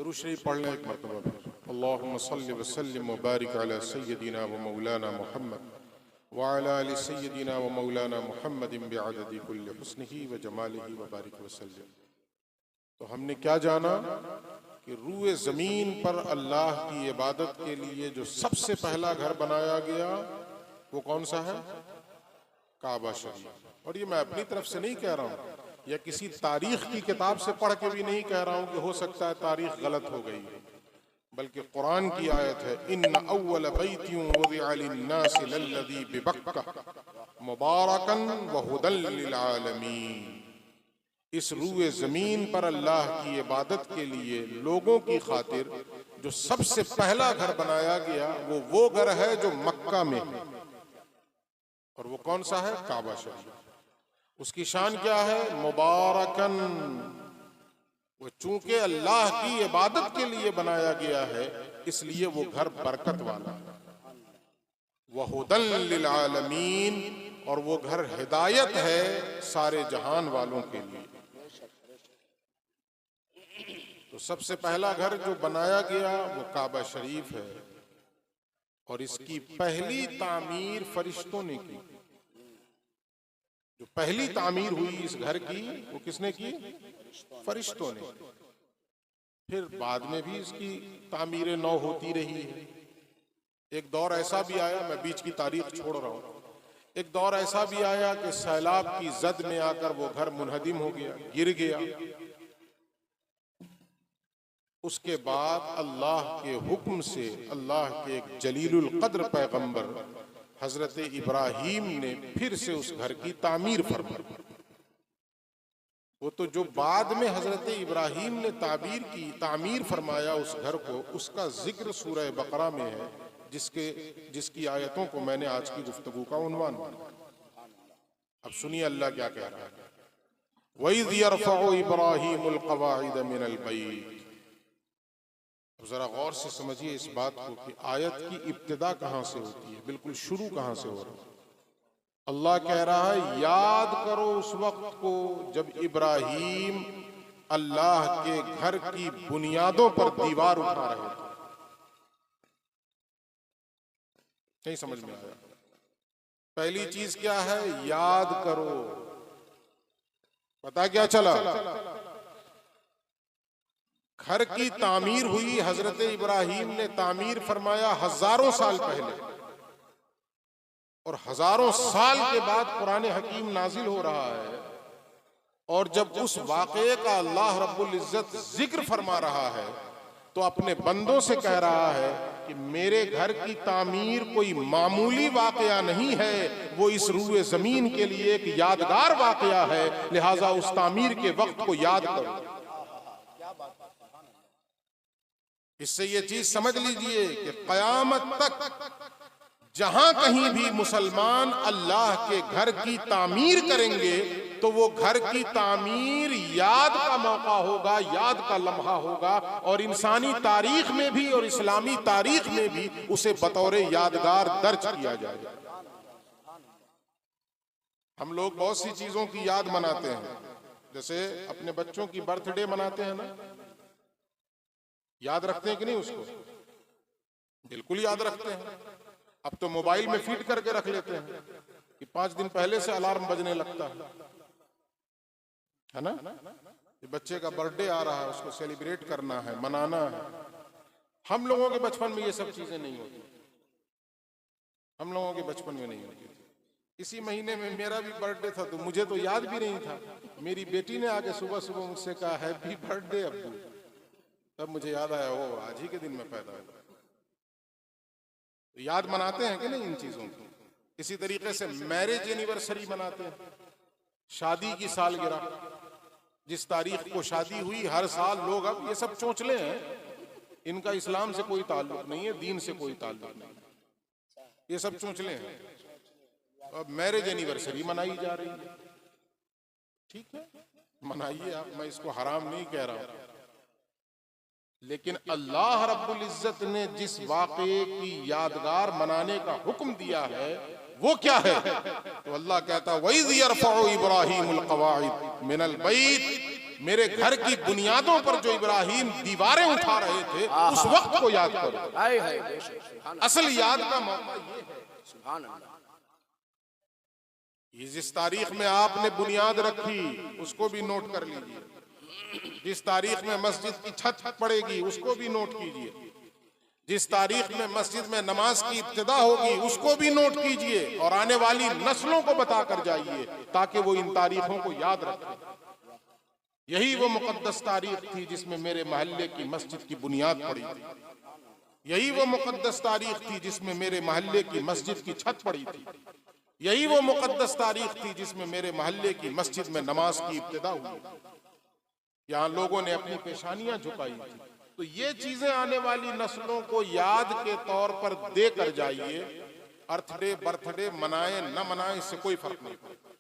दुरूद शरीफ पढ़ लें एक मरतबा फिर। अल्लाहुम्मा सल्लि व सल्लिम व बारिक अला सय्यदिना व मौलाना मुहम्मद व अला आलि सय्यदिना व मौलाना मुहम्मदिन बिअददि कुल्लि हुस्निही व जमालिही व बारिक व सल्लिम। तो हमने क्या जाना कि रूए ज़मीन पर अल्लाह की इबादत के लिए जो सबसे पहला घर बनाया गया वो कौन सा है? काबा शरीफ। और ये मैं अपनी तरफ से नहीं कह रहा हूँ या किसी तारीख की किताब से पढ़ के भी नहीं कह रहा हूँ कि हो सकता है तारीख गलत हो गई है, बल्कि कुरान की आयत है, इन्न अव्वल बैतिन वुदिअ लिन्नासि लल्लज़ी बिबक्का मुबारकन व हुदल लिल आलमीन। इस रूए जमीन पर अल्लाह की इबादत के लिए लोगों की खातिर जो सबसे पहला घर बनाया गया वो घर है जो मक्का में है। और वो कौन सा है? काबा शरीफ। उसकी शान क्या है? मुबारकन। वो चूंकि अल्लाह की इबादत के लिए बनाया गया है इसलिए वो घर बरकत वाला है। वह हुदल लिल आलमीन, और वो घर हिदायत है सारे जहान वालों के लिए। तो सबसे पहला घर जो बनाया गया वो काबा शरीफ है, और इसकी पहली तामीर फरिश्तों ने की। जो पहली तामीर हुई इस घर की वो किसने की? फरिश्तों ने। फिर बाद में भी इसकी तामीरें नौ होती रही है। एक दौर ऐसा भी आया, मैं बीच की तारीख छोड़ रहा हूं, एक दौर ऐसा भी आया कि सैलाब की जद में आकर वो घर मुनहदिम हो गया, गिर गया। उसके बाद अल्लाह के हुक्म से अल्लाह के एक जलीलुल कद्र पैगंबर हजरत इब्राहीम ने फिर से उस घर की तामीर फरमाई। वो तो जो बाद में हजरत इब्राहीम ने तामीर फरमाया उस घर को, उसका जिक्र सूरह बकरा में है, जिसकी आयतों को मैंने आज की गुफ्तगू का उन्वान बनाया। अब सुनिए अल्लाह क्या कह रहा है, वइज़ यरफ़उ इब्राहीमुल क़वाइद मिनल बैत। जरा गौर से समझिए इस बात को कि आयत की इब्तिदा कहां से होती है, बिल्कुल शुरू कहां से हो रहा है। अल्लाह कह रहा है याद करो उस वक्त को जब इब्राहीम अल्लाह के घर की बुनियादों पर दीवार उठा रहे थे। नहीं समझ में आया? पहली चीज क्या है? याद करो। पता क्या चला? घर की तामीर हुई, हजरत इब्राहीम ने तामीर फरमाया हजारों साल पहले, और हजारों साल के बाद कुरान हकीम नाजिल हो रहा है। और जब उस वाक़े का अल्लाह रब्बुल इज्जत जिक्र फरमा रहा है तो अपने बंदों से कह रहा है कि मेरे घर की तामीर कोई मामूली वाक़या नहीं है, वो इस रूए जमीन के लिए एक यादगार वाक़या है, लिहाजा उस तामीर के वक्त को याद करो। इससे ये चीज समझ लीजिए कि क़यामत तक जहां कहीं भी मुसलमान अल्लाह के घर की तामीर करेंगे तो वो घर की तामीर याद का मौका होगा, याद का लम्हा होगा, और इंसानी तारीख में भी और इस्लामी तारीख में भी उसे बतौर यादगार दर्ज किया जाएगा। हम लोग बहुत सी चीजों की याद मनाते हैं, जैसे अपने बच्चों की बर्थडे मनाते हैं ना, याद रखते हैं कि नहीं उसको? बिल्कुल याद रखते हैं। अब तो मोबाइल में फीड करके रख लेते हैं कि 5 दिन पहले से अलार्म बजने लगता है ना? कि बच्चे का बर्थडे आ रहा है, उसको सेलिब्रेट करना है, मनाना है। हम लोगों के बचपन में ये सब चीजें नहीं होती, हम लोगों के बचपन में नहीं होती। इसी महीने में मेरा भी बर्थडे था तो मुझे तो याद भी नहीं था। मेरी बेटी ने आके सुबह सुबह मुझसे कहा हैप्पी बर्थडे अब्बू, तब मुझे याद आया वो आज ही के दिन में पैदा हुआ। तो याद मनाते हैं कि नहीं इन चीजों को? इसी तरीके से मैरिज एनिवर्सरी मनाते हैं, शादी की सालगिरह, जिस तारीख को शादी हुई हर साल लोग, अब ये सब चोंचले हैं, इनका इस्लाम से कोई ताल्लुक नहीं है, दीन से कोई ताल्लुक नहीं, ये सब चोंचले हैं। अब मैरिज एनिवर्सरी मनाई जा रही है, ठीक है मनाइए आप, मैं इसको हराम नहीं कह रहा हूं, लेकिन अल्लाह रब्बुल इज्जत ने जिस वाक़े की यादगार मनाने का हुक्म दिया है वो क्या है? तो अल्लाह कहता वइज़ यरफ़उ इब्राहीमुल क़वाइद मिनल बैत मेरे घर की बुनियादों पर जो इब्राहिम दीवारें उठा रहे थे, उस वक्त को याद करो। असल याद का मौका ये है। सुभान अल्लाह। जिस तारीख में आपने बुनियाद रखी उसको भी नोट कर लीजिए। जिस तारीख में मस्जिद की छत पड़ेगी उसको भी नोट कीजिए। जिस तारीख में मस्जिद में नमाज की इब्तिदा होगी उसको भी नोट कीजिए और आने वाली नस्लों को बता कर जाइए ताकि वो इन तारीखों को याद रखें। यही वो मुकद्दस तारीख थी जिसमें मेरे मोहल्ले की मस्जिद की बुनियाद पड़ी थी। यही वो मुकद्दस तारीख थी जिसमें मेरे मोहल्ले की मस्जिद की छत पड़ी थी। यही वो मुकद्दस तारीख थी जिसमें मेरे मोहल्ले की मस्जिद में नमाज की इब्तिदा हुई। यहाँ लोगों ने अपनी पेशानियां झुकाई थी। तो ये चीजें आने वाली नस्लों को याद के तौर पर दे कर जाइए। अर्थडे बर्थडे मनाएं न मनाएं इससे कोई फर्क नहीं पड़ता,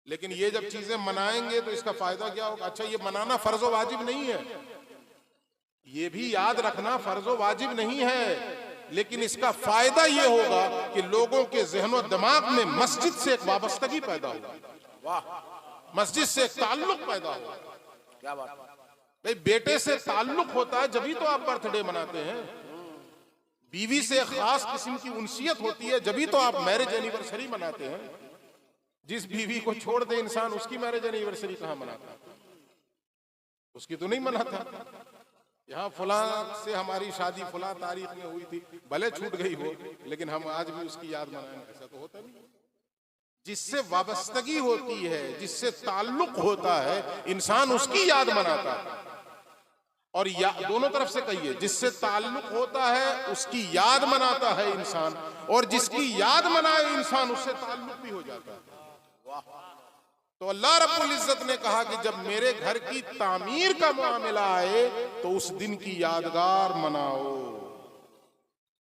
लेकिन ये जब चीजें मनाएंगे तो इसका फायदा क्या होगा? अच्छा, ये मनाना फर्ज व वाजिब नहीं है, ये भी याद रखना फर्ज व वाजिब नहीं है, लेकिन इसका फायदा ये होगा कि लोगों के ज़हन दिमाग में मस्जिद से एक वाबस्तगी पैदा होगी। वाह, मस्जिद से एक ताल्लुक पैदा होगा। क्या बात भाई, बेटे से ताल्लुक होता है जभी तो आप बर्थडे मनाते हैं। बीवी से खास किस्म की उनसियत होती है जभी तो आप मैरिज एनिवर्सरी मनाते हैं। जिस बीवी को छोड़ दे इंसान उसकी मैरिज एनिवर्सरी कहाँ मनाता? उसकी तो नहीं मनाता। यहाँ फुला से हमारी शादी फुला तारीख में हुई थी, भले छूट गई हो, लेकिन हम आज भी उसकी याद मनाएं, ऐसा तो होता नहीं। जिससे वाबस्तगी होती है, जिससे ताल्लुक होता है, इंसान उसकी याद मनाता है। और दोनों तरफ से कहिए, जिससे ताल्लुक होता है उसकी याद मनाता है इंसान, और जिसकी याद मनाए इंसान उससे ताल्लुक भी हो जाता है। तो अल्लाह रब्बुल इज्जत ने कहा कि जब मेरे घर की तामीर का मामला आए तो उस दिन की यादगार मनाओ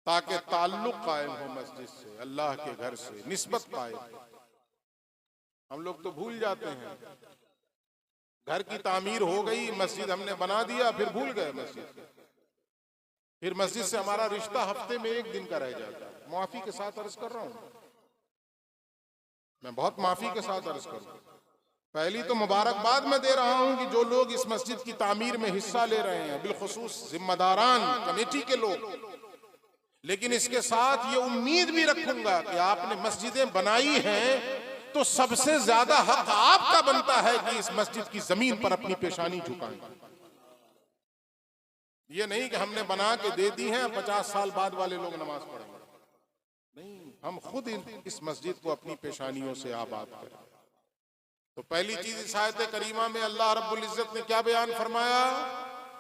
ताकि ताल्लुक कायम हो मस्जिद से, अल्लाह के घर से निस्बत कायम। हम लोग तो भूल जाते हैं, घर की तामीर हो गई, मस्जिद हमने बना दिया, फिर भूल गए मस्जिद। फिर मस्जिद से हमारा रिश्ता हफ्ते में एक दिन का रह जाता है। माफी के साथ अर्ज कर रहा हूं, मैं बहुत माफी के साथ अर्ज करूं। पहली तो मुबारकबाद मैं दे रहा हूं कि जो लोग इस मस्जिद की तामीर में हिस्सा ले रहे हैं, बिलखुसूस जिम्मेदारान कमेटी के लोग, लेकिन इसके साथ ये उम्मीद भी रखूंगा कि आपने मस्जिदें बनाई हैं तो सबसे ज्यादा हक आपका बनता है कि इस मस्जिद की जमीन पर अपनी पेशानी झुकाएं। ये नहीं कि हमने बना के दे दी है, 50 साल बाद वाले लोग नमाज पढ़ेंगे, नहीं, हम खुद इस मस्जिद को अपनी पेशानियों से आबाद करें। तो पहली चीज इस आयत करीमा में अल्लाह रब्बुल इज्जत ने क्या बयान फरमाया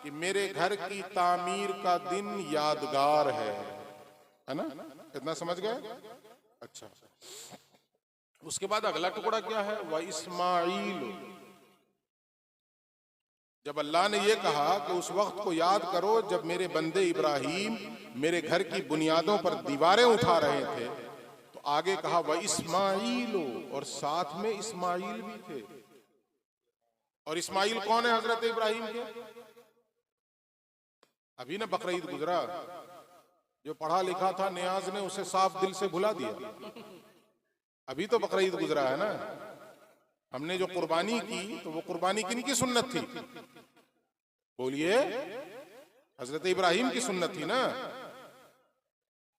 कि मेरे घर की तामीर का दिन यादगार है ना? इतना समझ गए? अच्छा, उसके बाद अगला टुकड़ा क्या है? व इस्माईल। जब अल्लाह ने यह कहा कि उस वक्त को याद करो जब मेरे बंदे इब्राहिम मेरे घर की बुनियादों पर दीवारें उठा रहे थे, तो आगे कहा व इस्माईल, और साथ में इस्माईल भी थे। और इस्माईल कौन है? हजरत इब्राहिम के। अभी ना बकरीद गुजरा, जो पढ़ा लिखा था नियाज ने उसे साफ दिल से भुला दिया। अभी तो बकरीद गुजरा है ना। हमने जो कुर्बानी की तो वो कुर्बानी किनकी सुन्नत थी? बोलिए, हजरत इब्राहिम की सुन्नत थी ना।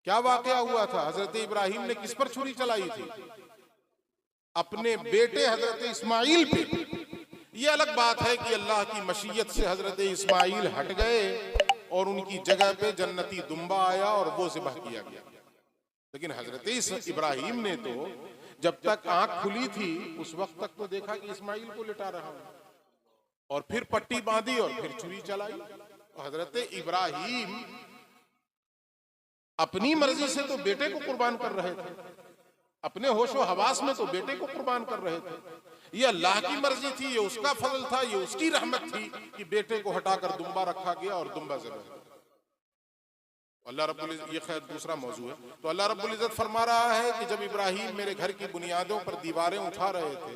क्या वाकया हुआ था? हजरत इब्राहिम ने किस पर छुरी चलाई थी? अपने बेटे हजरत इस्माईल पे। ये अलग बात है कि अल्लाह की मशीयत से हजरत इस्माईल हट गए और उनकी जगह पे जन्नती दुम्बा आया और वो ज़िबह किया गया। लेकिन हजरत इब्राहिम ने तो जब तक आंख खुली थी उस वक्त तक तो देखा कि इस्माईल को लिटा रहा है, और फिर पट्टी बांधी और फिर छुरी चलाई। हजरत इब्राहिम अपनी मर्जी से तो बेटे को कुर्बान कर रहे थे, अपने होशो हवास में तो बेटे को कुर्बान कर रहे थे। ये अल्लाह की मर्जी थी, ये उसका फजल था, ये उसकी रहमत थी कि बेटे को हटाकर दुम्बा रखा गया और दुम्बा ज़िबह। अल्लाह रब्बुल इज्जत, ये खैर दूसरा मौजू है। तो अल्लाह रब्बुल इज्जत फरमा रहा है कि जब इब्राहिम मेरे घर की बुनियादों पर दीवारें उठा रहे थे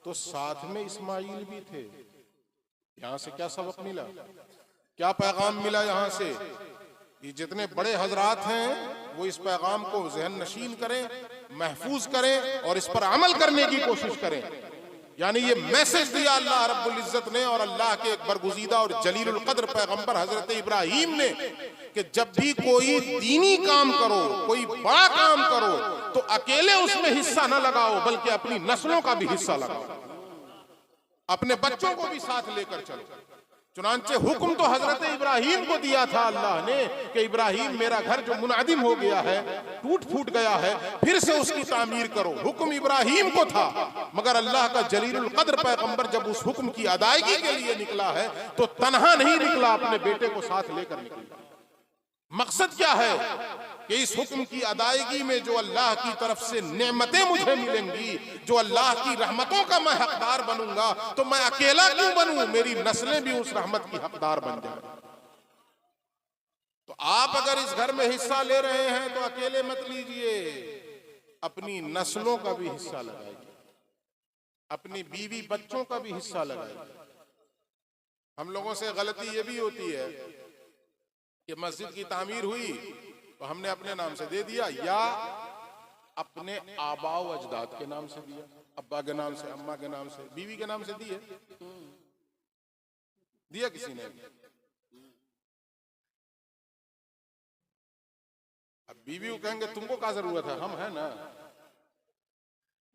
तो साथ में इस्माईल भी थे। यहां से क्या सबक मिला, क्या पैगाम मिला? यहां से ये जितने बड़े हजरात हैं वो इस पैगाम को ज़हन नशीन करें, महफूज करें और इस पर अमल करने की कोशिश करें यानी ये मैसेज दिया अल्लाह रब्बुल इज्जत ने और अल्लाह के एक बरगुज़ीदा और जलीलुल कद्र पैगंबर हजरत इब्राहीम ने कि जब भी कोई दीनी काम करो, कोई बड़ा काम करो, तो अकेले उसमें हिस्सा न लगाओ, बल्कि अपनी नस्लों का भी हिस्सा लगाओ, अपने बच्चों को भी साथ लेकर चलो। चुनांचे हुक्म तो हजरत इब्राहीम को दिया था अल्लाह ने कि इब्राहीम मेरा घर जो मुनादिम हो गया है, टूट फूट गया है, फिर से उसकी तामीर करो। हुक्म इब्राहीम को था, मगर अल्लाह का जलीलुल कद्र पैगंबर जब उस हुक्म की अदायगी के लिए निकला है तो तन्हा नहीं निकला, अपने बेटे को साथ लेकर निकला। मकसद क्या है कि इस हुक्म की अदायगी में जो अल्लाह की तरफ से नेमतें मुझे मिलेंगी, जो अल्लाह की रहमतों का मैं हकदार बनूंगा, तो मैं अकेला क्यों बनूं, मेरी नस्लें भी उस रहमत की हकदार बन जाए। तो आप अगर इस घर में हिस्सा ले रहे हैं तो अकेले मत लीजिए, अपनी नस्लों का भी हिस्सा लगाइए, अपनी बीवी बच्चों का भी हिस्सा लगाइए। हम लोगों से गलती ये भी होती है कि मस्जिद की तामीर हुई तो हमने अपने नाम से दे दिया, या अपने आबा व अजदाद के नाम से दिया, अब्बा के नाम से, अम्मा के नाम से, बीवी के नाम से दिया किसी ने। अब बीवी को कहेंगे तुमको क्या जरूरत है, हम है ना।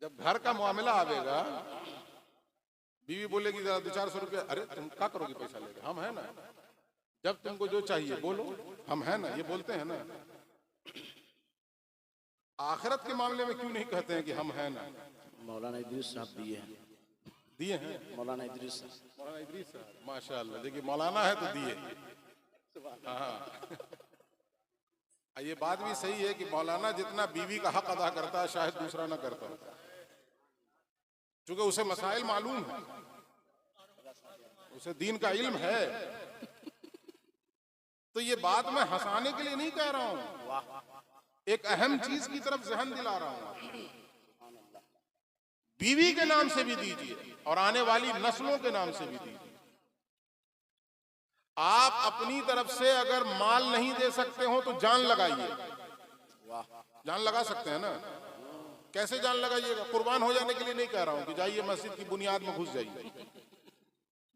जब घर का मामला आवेगा, बीवी बोलेगी जरा 200-400 रुपया, अरे तुम क्या करोगे पैसा लेकर, हम है ना। जब तुमको जो चाहिए बोलो, हम है ना, ये बोलते हैं ना। आखिरत के मामले में क्यों नहीं कहते हैं कि हम है ना। मौलाना इदरीस साहब दिए हैं, मौलाना इदरीस साहब, माशाअल्लाह। देखिए मौलाना है तो दिए। हाँ, ये बात भी सही है कि मौलाना जितना बीवी का हक अदा करता है शायद दूसरा ना करता, क्योंकि उसे मसाइल मालूम है, उसे दीन का इल्म है। तो ये बात मैं हंसाने के लिए नहीं कह रहा हूं, एक अहम चीज की तरफ ज़हन दिला रहा हूं। बीवी के नाम से भी दीजिए और आने वाली नस्लों के नाम से भी दीजिए। आप अपनी तरफ से अगर माल नहीं दे सकते हो तो जान लगाइए। जान लगा सकते हैं ना, कैसे जान लगाइएगा? कुर्बान हो जाने के लिए नहीं कह रहा हूं कि जाइए मस्जिद की बुनियाद में घुस जाइए।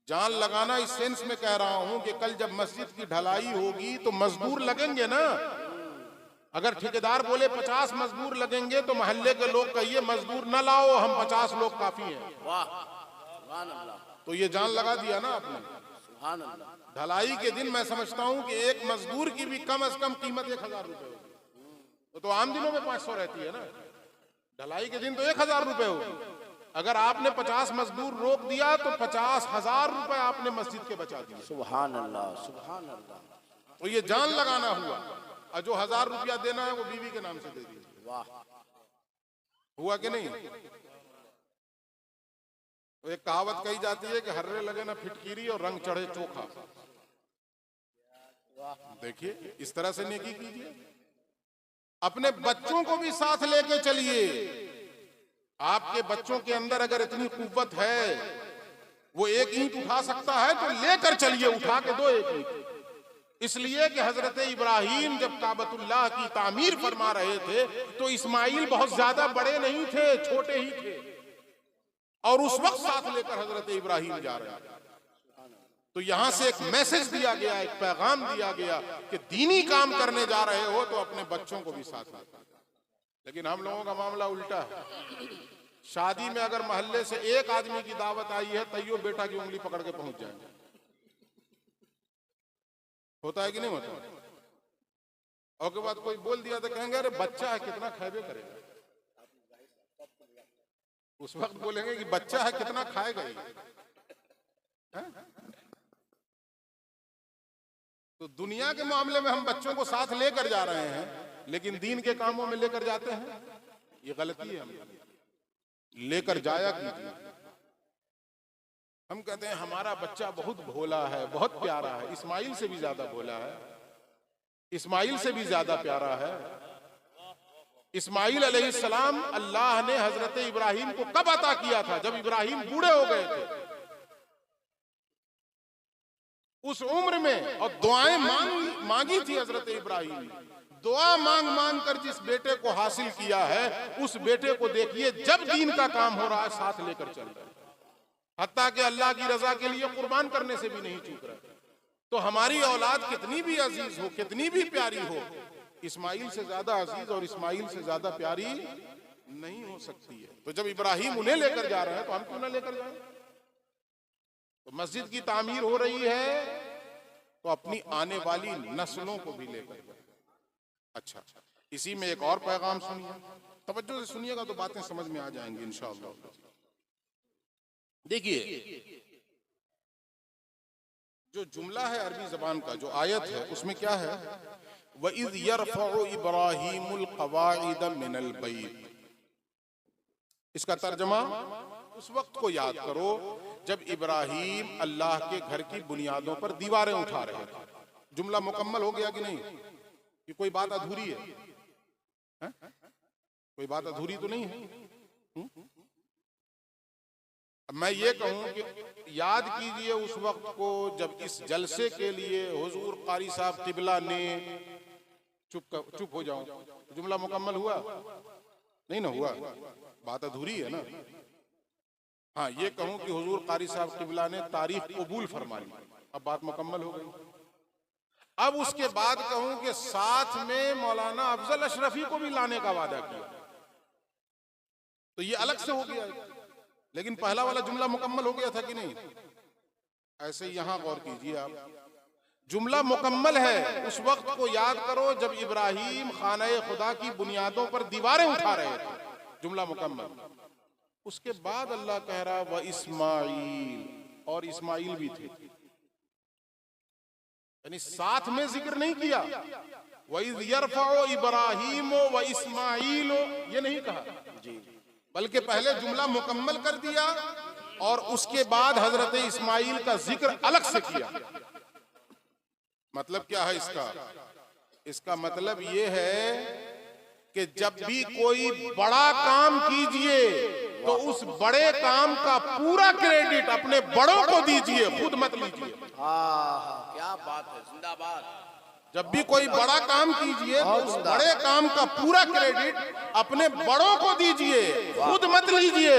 जान लगाना इस सेंस में कह रहा हूं कि कल जब मस्जिद की ढलाई होगी तो मजदूर लगेंगे ना। अगर ठेकेदार बोले 50 मजदूर लगेंगे तो मोहल्ले के लोग कहिए मजदूर न लाओ, हम 50 लोग काफी हैं। तो ये जान लगा दिया ना आपने। ढलाई के दिन मैं समझता हूं कि एक मजदूर की भी कम से कम कीमत 1000 रुपए होगी। तो आम दिनों में 500 रहती है ना, ढलाई के दिन तो 1000 रुपए होगी। अगर आपने 50 मजदूर रोक दिया तो 50,000 रुपए आपने मस्जिद के बचा दिए। सुभान अल्लाह, सुभान अल्लाह। तो ये जान लगाना हुआ। और जो 1000 रुपया देना है वो बीवी के नाम से दे दीजिए। वाह, हुआ कि नहीं? तो एक कहावत कही जाती है कि हर्रे लगे ना फिटकीरी और रंग चढ़े चोखा। देखिए इस तरह से नेकी कीजिए। अपने बच्चों को भी साथ लेके चलिए। आपके बच्चों के अंदर अगर इतनी कुव्वत है, वो एक ईंट उठा सकता है तो लेकर चलिए, उठा के दो एक ईंट। इसलिए कि हजरत इब्राहीम जब काबतुल्लाह की तामीर फरमा रहे थे तो इस्माइल बहुत ज्यादा बड़े नहीं थे, छोटे ही थे, और उस वक्त साथ लेकर हजरत इब्राहीम जा रहे थे। तो यहां से एक मैसेज दिया गया, एक पैगाम दिया गया कि दीनी काम करने जा रहे हो तो अपने बच्चों को भी साथ लेकर। लेकिन हम लोगों का मामला उल्टा है। शादी में अगर मोहल्ले से एक आदमी की दावत आई है तैयो बेटा की उंगली पकड़ के पहुंच जाएंगे। होता है कि नहीं होता? और के बाद कोई बोल दिया तो कहेंगे अरे बच्चा है कितना खाएबे करेगा। उस वक्त बोलेंगे कि बच्चा है कितना खाएगा ही। तो दुनिया के मामले में हम बच्चों को साथ लेकर जा रहे हैं, लेकिन दीन के कामों में लेकर जाते हैं, ये गलती है। हम लेकर जाया कीजिए। हम कहते हैं हमारा बच्चा बहुत भोला है, बहुत प्यारा है, इस्माइल से भी ज्यादा भोला है, इस्माइल से भी ज्यादा प्यारा है। इस्माइल अलैहिस्सलाम अल्लाह ने हजरत इब्राहीम को कब अता किया था? जब इब्राहीम बूढ़े हो गए थे, उस उम्र में, और दुआएं मांगी थी हजरत इब्राहीम ने। दुआ मांग मांग कर जिस बेटे को हासिल किया है, उस बेटे को देखिए जब दीन का काम हो रहा है साथ लेकर चल रहे हैं। हत्ता कि अल्लाह की रजा के लिए कुर्बान करने से भी नहीं चूक रहे। तो हमारी औलाद कितनी भी अजीज हो, कितनी भी प्यारी हो, इस्माइल से ज्यादा अजीज और इस्माइल से ज्यादा प्यारी नहीं हो सकती है। तो जब इब्राहिम उन्हें लेकर जा रहे हैं तो हम क्यों ना लेकर जाएं? तो मस्जिद की तामीर हो रही है तो अपनी आने वाली नस्लों को भी लेकर जाएं। अच्छा, इसी में एक और पैगाम सुनिए, तवज्जो से सुनिएगा तो बातें समझ में आ जाएंगी इंशाअल्लाह। देखिए, जो जुमला है अरबी जबान का, जो आयत है, उसमें क्या है? वइज़ यरफ़उ इब्राहीमुल क़वाइद मिनल बैत। इसका तर्जमा, उस वक्त को याद करो जब इब्राहिम अल्लाह के घर की बुनियादों पर दीवारें उठा रहे थे। जुमला मुकम्मल हो गया कि नहीं? कि कोई बात अधूरी है? कोई बात अधूरी तो नहीं है? मैं ये कहूं कि याद कीजिए उस वक्त को जब इस जलसे के लिए हुजूर कारी साहब किबला ने चुप हो जाओ, जुमला मुकम्मल हुआ नहीं ना हुआ? बात अधूरी है ना? हाँ, ये कहूं कि हुजूर कारी साहब किबला ने तारीख कबूल फरमा ली, अब बात मुकम्मल हो गई। अब उसके बाद कहूं कि साथ में मौलाना अफजल अशरफी को भी लाने का वादा किया, तो ये अलग से हो गया। लेकिन पहला वाला जुमला मुकम्मल हो गया था कि नहीं? ऐसे यहां गौर कीजिए आप, जुमला मुकम्मल है। उस वक्त को याद करो जब इब्राहिम खाने खुदा की बुनियादों पर दीवारें उठा रहे थे, जुमला मुकम्मल। उसके बाद अल्लाह कह रहा व इस्माइल, और इस्माइल भी थे, यानी साथ में जिक्र नहीं किया। वइज़ यरफ़उ इब्राहीम व इस्माइल, ये नहीं कहा जी, बल्कि पहले जुमला मुकम्मल कर दिया और उसके बाद हजरत इस्माइल का जिक्र अलग से किया। मतलब क्या है इसका? इसका मतलब ये है कि जब भी कोई बड़ा काम कीजिए तो उस बड़े काम का पूरा क्रेडिट अपने बड़ों को दीजिए, खुद मत लीजिए। क्या बात है, जिंदाबाद। जब भी कोई बड़ा काम कीजिए तो उस बड़े काम का पूरा क्रेडिट अपने बड़ों को दीजिए, खुद मत लीजिए।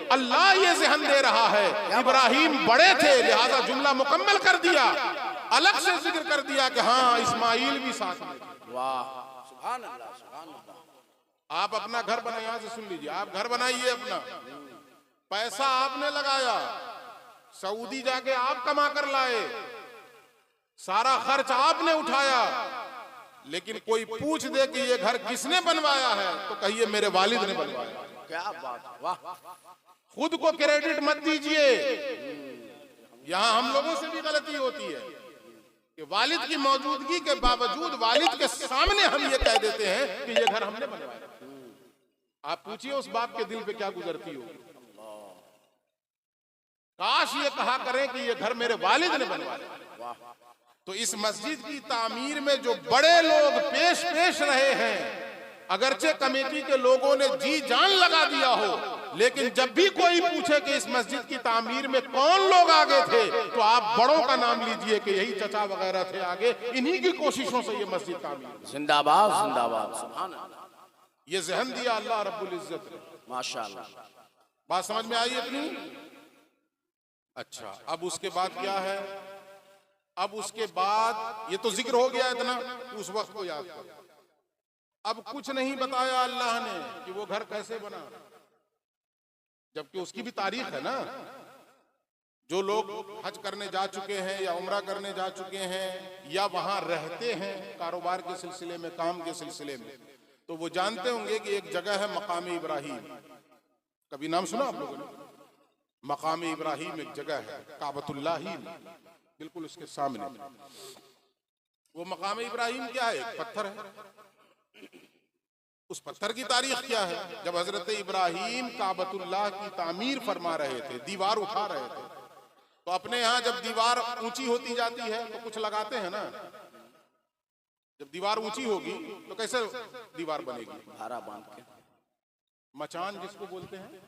अल्लाह ये ज़हन दे रहा है, इब्राहिम बड़े थे लिहाजा जुमला मुकम्मल कर दिया, अलग से जिक्र कर दिया कि हाँ इस्माइल भी साथ में। वाह, सुभान अल्लाह, सुभान अल्लाह। आप अपना घर बनाए, यहां से सुन लीजिए, आप घर बनाइए, अपना पैसा आपने लगाया, सऊदी जाके आप कमा कर लाए, सारा खर्च आपने उठाया, लेकिन कोई पूछ दे कि ये घर किसने बनवाया है तो कहिए मेरे वालिद ने बनवाया। क्या बात, वाह। खुद को क्रेडिट मत दीजिए। यहां हम लोगों से भी गलती होती है कि वालिद की मौजूदगी के बावजूद वालिद के सामने हम ये कह देते हैं कि ये घर हमने बनवाया। आप पूछिए उस बाप के दिल पे क्या गुजरती होगी। काश ये कहा करें कि ये घर मेरे वालिद ने बनवाया। तो इस मस्जिद की तामीर में जो बड़े लोग पेश रहे हैं, अगरचे कमेटी के लोगों ने जी जान लगा दिया हो, लेकिन जब भी कोई पूछे कि इस मस्जिद की तामीर में कौन लोग आगे थे तो आप बड़ों का नाम लीजिए कि यही चचा वगैरह थे आगे, इन्हीं की कोशिशों से ये मस्जिद तामीर। जिंदाबाद, जिंदाबाद, सुभान अल्लाह। ये जहन दिया अल्लाह रब्बुल इज्जत ने, माशाअल्लाह। बात समझ में आई अपनी? अच्छा, अब उसके बाद क्या है? अब उसके बाद ये तो जिक्र हो गया इतना, उस वक्त को याद कर। अब कुछ नहीं बताया अल्लाह ने कि वो घर कैसे बना, जबकि उसकी भी तारीख है ना। जो लोग हज करने जा चुके हैं या उम्रा करने जा चुके हैं या वहां रहते हैं कारोबार के सिलसिले में, काम के सिलसिले में, तो वो जानते होंगे कि एक जगह है मकाम इब्राहिम। कभी नाम सुना आप लोगों ने? मकाम इब्राहिम एक जगह है काबतुल्लाह ही में, बिल्कुल उसके सामने। वो मकाम इब्राहिम क्या है? एक पत्थर है। उस पत्थर की तारीख क्या है? जब हजरत इब्राहिम काबतुल्लाह की तामीर फरमा रहे थे, दीवार उठा रहे थे, तो अपने यहाँ जब दीवार ऊंची होती जाती है तो कुछ लगाते हैं ना। जब दीवार ऊंची होगी तो कैसे दीवार बनेगी? भाड़ा बांध के, मचान जिसको बोलते हैं,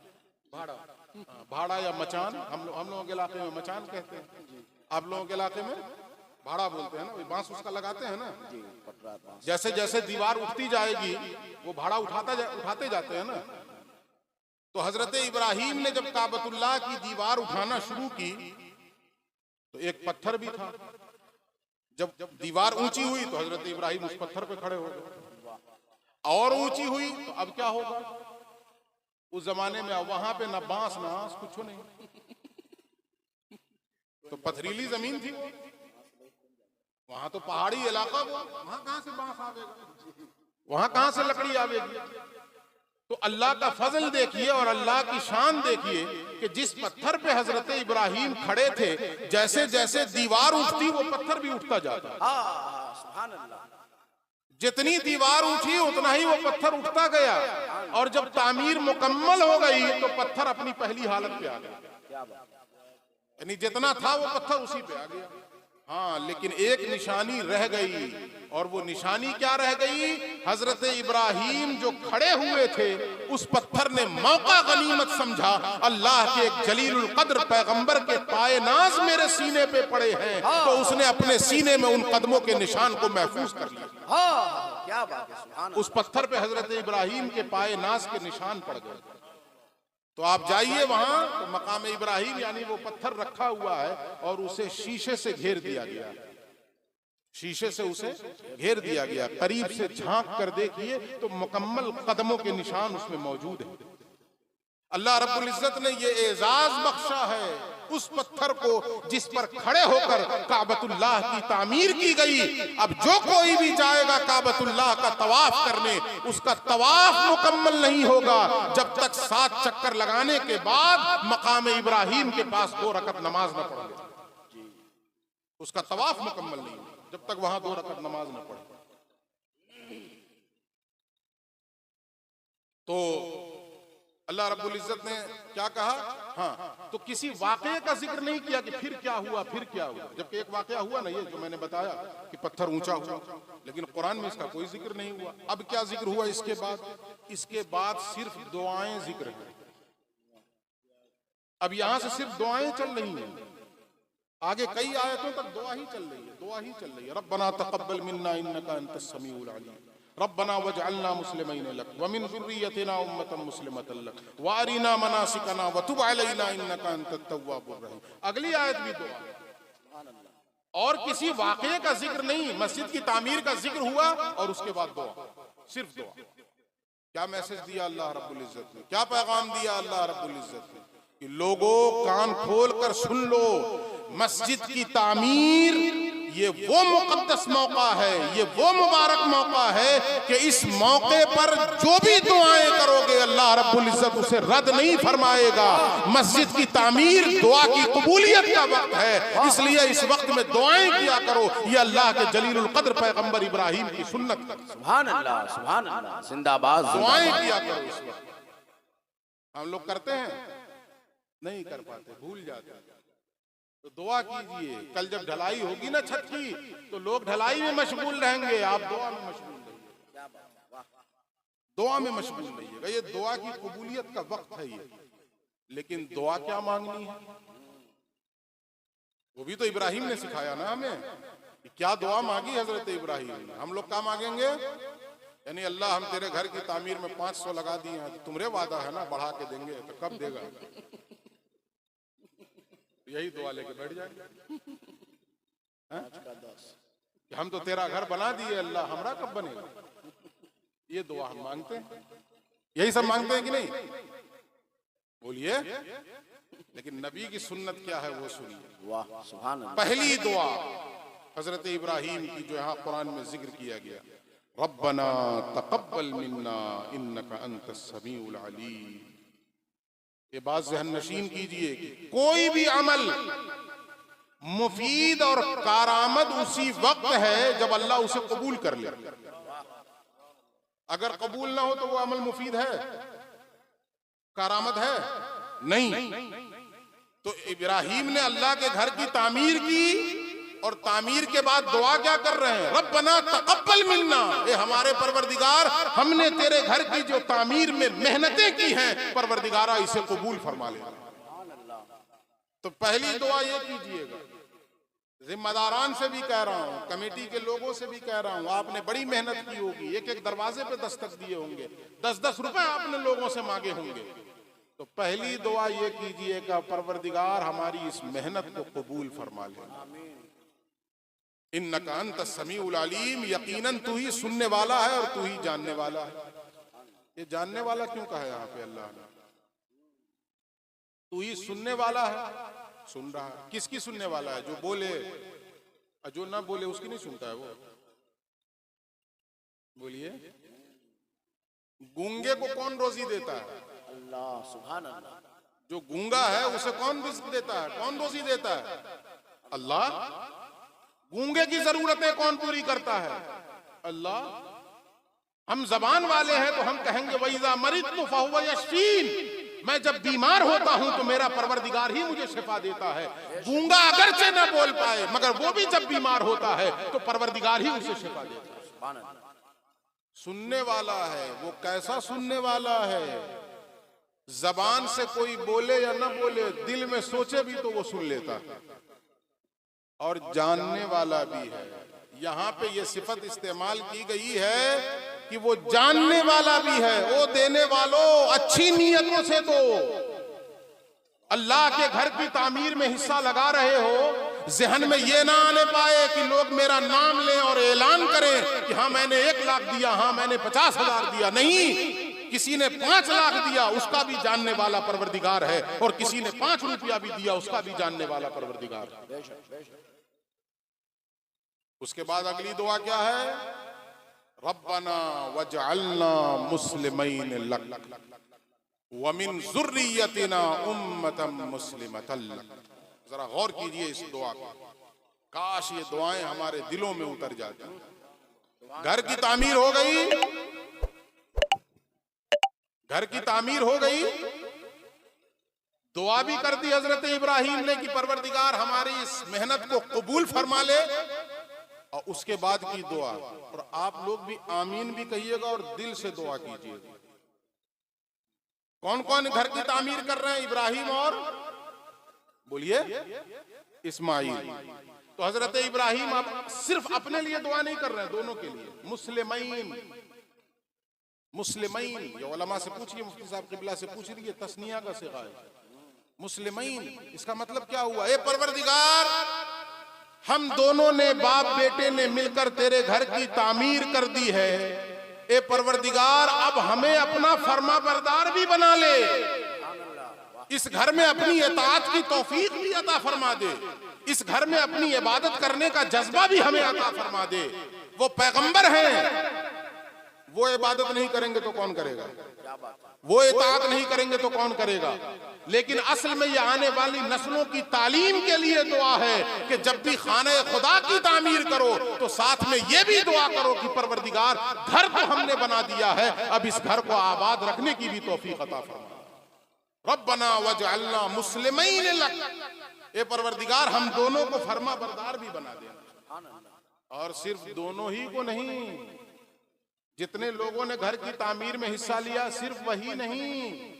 भाड़ा, भाड़ा या मचान, हम लोगों के इलाके में मचान कहते हैं, आप लोगों के इलाके में भाड़ा बोलते हैं ना। बांस उसका लगाते हैं ना। जैसे जैसे दीवार उठती जाएगी वो भाड़ा उठाते जाते हैं ना। तो हजरत इब्राहिम ने जब काबतुल्लाह की दीवार उठाना शुरू की तो एक पत्थर भी था। जब दीवार ऊंची हुई तो हजरत इब्राहिम उस पत्थर पे खड़े हो गए, और ऊंची हुई तो अब क्या होगा? उस जमाने में वहां पे ना बांस ना आस कुछ नहीं, तो पथरीली जमीन थी वो, वहां तो पहाड़ी इलाका, वो वहां कहां से बांस आवेगा, वहां कहां से लकड़ी आवेगी? तो अल्लाह का फजल देखिए और अल्लाह की शान देखिए कि जिस पत्थर पे हजरत इब्राहिम खड़े थे, जैसे जैसे दीवार उठती वो पत्थर भी उठता जाता। सुभान अल्लाह। जितनी दीवार उठी उतना ही वो पत्थर उठता गया, और जब तामीर मुकम्मल हो गई तो पत्थर अपनी पहली हालत पे आ गया, यानी जितना था वो पत्थर उसी पे आ गया। हाँ, लेकिन एक निशानी रह गई, और वो निशानी क्या रह गई? हजरत इब्राहिम जो खड़े हुए थे उस पत्थर ने मौका गनीमत समझा, अल्लाह के एक जलीलुल कद्र पैगंबर के पाए नाज मेरे सीने पे पड़े हैं, तो उसने अपने सीने में उन कदमों के निशान को महफूज कर लिया। क्या बात है, सुभान अल्लाह। उस पत्थर पे हजरत इब्राहिम के पाए नाज के निशान पड़ गए। तो आप जाइए वहां, तो मकाम इब्राहिम यानी वो पत्थर रखा हुआ है और उसे शीशे से घेर दिया गया, शीशे से उसे घेर दिया गया। करीब से झांक कर देखिए तो मुकम्मल कदमों के निशान उसमें मौजूद है। अल्लाह रब्बुल इज्जत ने ये एजाज बख्शा है उस पत्थर को जिस पर खड़े होकर काबतुल्लाह की तामीर की गई। अब जो कोई भी जाएगा काबतुल्लाह का तवाफ करने, उसका तवाफ मुकम्मल नहीं होगा जब तक 7 चक्कर लगाने के बाद मकाम इब्राहिम के पास 2 रकत नमाज न पढ़ ले। उसका तवाफ मुकम्मल नहीं होगा जब तक वहां 2 रकत नमाज न पढ़े। तो अल्लाह रब्बुल इज्जत ने क्या कहा? हाँ, तो किसी वाकये का जिक्र नहीं किया कि फिर क्या हुआ, फिर क्या हुआ, जबकि एक वाकया हुआ ना, ये जो मैंने बताया कि पत्थर ऊंचा हुआ, लेकिन कुरान में इसका कोई जिक्र नहीं हुआ। अब क्या जिक्र हुआ इसके बाद? इसके बाद सिर्फ दुआएं जिक्र हैं। अब यहां से सिर्फ दुआएं चल रही हैं, आगे कई आयतों तक दुआ ही चल रही है, दुआ ही चल रही है। रब्बना तक़ब्बल मिन्ना इन्नका अंतस समीउल अलीम, रब्बना वजअलना मुस्लिमीन लक व मिन ज़ुर्रियतिना उम्मतन मुस्लिमतन लक व अरिना मनासिकना व तुब अलैना इन्नका अंतत तव्वाबुर रहीम। अगली आयत भी दुआ, और किसी वाक़ये का जिक्र नहीं, मस्जिद की तामीर का जिक्र हुआ और उसके बाद दुआ, सिर्फ दुआ। क्या मैसेज दिया अल्लाह रब्बुल इज्जत ने, क्या पैगाम दिया अल्लाह रब्बुल इज्जत ने कि लोगों कान खोल कर सुन लो, मस्जिद की तामीर ये वो मुकद्दस मौका है, ये वो मुबारक मौका है कि इस मौके पर जो भी दुआएं करोगे अल्लाह रब्बुल इज्जत उसे रद्द नहीं फरमाएगा। मस्जिद की तामीर दुआ की कबूलियत का वक्त है, इसलिए इस वक्त में दुआएं किया करो। ये अल्लाह के जलीलुल कद्र पैगंबर इब्राहिम की सुन्नत है। सुभान अल्लाह, सुभान अल्लाह, जिंदाबाद। दुआएं किया करो इस वक्त। हम लोग करते हैं? नहीं कर पाते, भूल जाते हैं। तो दुआ कीजिए, कल जब ढलाई होगी ना छत की तो लोग ढलाई में मशगूल रहेंगे, आप दुआ में मशगूल रहिए, दुआ में मशगूल रहिएगा। ये दुआ की कबूलियत का वक्त है ये। लेकिन दुआ क्या मांगनी है वो भी तो इब्राहिम ने सिखाया ना हमें कि क्या दुआ मांगी हजरत इब्राहिम ने। हम लोग क्या मांगेंगे? यानी अल्लाह हम तेरे घर की तामीर में 500 लगा दिए हैं, तुम्हारे वादा है ना बढ़ा के देंगे, तो कब देगा? यही दुआ लेके बैठ जाएंगे कि हम तो तेरा घर बना दिए अल्लाह, हमरा कब बनेगा? ये दुआ हम मांगते हैं, यही सब मांगते हैं कि नहीं? बोलिए। लेकिन नबी की सुन्नत क्या है वो सुनिए। वाह, सुभान अल्लाह। पहली दुआ हजरत इब्राहिम की जो यहाँ कुरान में जिक्र किया गया, रब्बना तक़ब्बल मिन्ना इन्नका अंतस समीउल अलीम। ये बात ज़हन नशीन कीजिए कि कोई भी अमल मुफीद और कारामद उसी वक्त है जब अल्लाह उसे कबूल कर ले। अगर कबूल ना हो तो वो अमल मुफीद है, कारामद है नहीं। तो इब्राहिम ने अल्लाह के घर की तामीर की और तामीर के बाद दुआ क्या कर रहे हैं? रब्बना तक़ब्बल मिन्ना, ए हमारे परवरदिगार, हमने तेरे घर की जो तामीर में मेहनतें की हैं परवरदिगारा इसे कबूल फरमा ले। तो पहली दुआ ये कीजिएगा, जिम्मेदारान से भी कह रहा हूं, कमेटी के लोगों से भी कह रहा हूं, आपने बड़ी मेहनत की होगी, एक एक दरवाजे पे दस्तक दिए होंगे, 10-10 रुपए आपने लोगों से मांगे होंगे, तो पहली दुआ ये कीजिएगा, परवरदिगार हमारी इस मेहनत को कबूल फरमा ले। इन्नका अंतस समीउल अलीम, यकीनन तू ही सुनने वाला है और तू ही जानने वाला है। ये जानने वाला क्यों कहा यहाँ पे अल्लाह ने? तू ही सुनने वाला है, सुन रहा है। किसकी सुनने वाला है? जो बोले, और जो ना बोले उसकी नहीं सुनता है वो। बोलिए, गूंगे को कौन रोजी देता है? अल्लाह, सुभान अल्लाह। जो गूंगा है उसे कौन रिज़्क देता है? कौन रोजी देता है? अल्लाह। गूंगे की जरूरतें कौन पूरी करता है? अल्लाह। हम जबान वाले हैं तो हम कहेंगे वइज़ा मरिदतु फहुव यशफीन, मैं जब बीमार होता हूं तो मेरा परवरदिगार ही मुझे शिफा देता है। गूंगा अगरचे न बोल पाए मगर वो भी जब बीमार होता है तो परवरदिगार ही उसे शिफा देता है। सुनने वाला है। वो कैसा सुनने वाला है? जबान से कोई बोले या ना बोले, दिल में सोचे भी तो वो सुन लेता है। और जानने वाला भी है। यहाँ पे ये सिफत इस्तेमाल की गई है कि वो जानने वाला भी है। वो देने वालों, अच्छी नीयतों से दो। अल्लाह के घर की तामीर में हिस्सा लगा रहे हो, जहन में ये ना आने पाए कि लोग मेरा नाम लें और ऐलान करें कि हाँ मैंने 1 लाख दिया, हाँ मैंने 50,000 दिया। नहीं, किसी ने 5 लाख दिया, उसका भी जानने वाला परवरदिगार है, और किसी ने 5 रुपया भी दिया, उसका भी जानने वाला परवरदिगार है। उसके बाद अगली दुआ क्या है? रब्बना वजअलना मुस्लिमीन लक व मिन ज़ुर्रियतिना उम्मतन मुस्लिमतन लक। जरा गौर कीजिए इस दुआ को। काश ये दुआएं हमारे दिलों में उतर जाती। घर की तामीर हो गई, घर की तामीर हो गई, दुआ भी कर दी हजरत इब्राहिम ने कि परवरदिगार हमारी इस मेहनत को कबूल फरमा ले। और उसके बाद की दुआ, और आप लोग भी आमीन भी कहिएगा और दिल से दुआ कीजिएगा। कौन कौन घर की तामीर कर रहे हैं? इब्राहिम और बोलिए इस्माइल। तो हजरत इब्राहिम अब सिर्फ अपने लिए दुआ नहीं कर रहे हैं, दोनों के लिए। मुस्लिमीन, मुस्लिमीन, ये उलमा से पूछिए, मुफ्ती साहब किबला से पूछ रही है, तस्निया का सिगा है। मुस्लिमीन, इसका मतलब क्या हुआ? ए परवरदिगार, हम दोनों ने, बाप बेटे ने मिलकर तेरे घर की तामीर कर दी है। ए परवरदिगार, अब हमें अपना फर्मा बरदार भी बना ले। इस घर में अपनी इताअत की तौफीक भी अता फरमा दे। इस घर में अपनी इबादत करने का जज्बा भी हमें अता फरमा दे। वो पैगंबर हैं, वो इबादत नहीं करेंगे तो कौन करेगा? वो इताअत नहीं करेंगे तो कौन करेगा? लेकिन असल में ये आने वाली नस्लों की तालीम के लिए दुआ है कि जब भी खाने खुदा की तामीर करो तो साथ में ये भी दुआ करो कि परवरदिगार, घर को हमने बना दिया है, अब इस घर को आबाद रखने की भी तौफीक अता फरमा। रब्बना वजअलना मुस्लिमीन लक, ए परवरदिगार हम दोनों को फर्मा बरदार भी बना दे। और सिर्फ दोनों ही को नहीं, जितने लोगों ने घर की तामीर में हिस्सा लिया सिर्फ वही नहीं,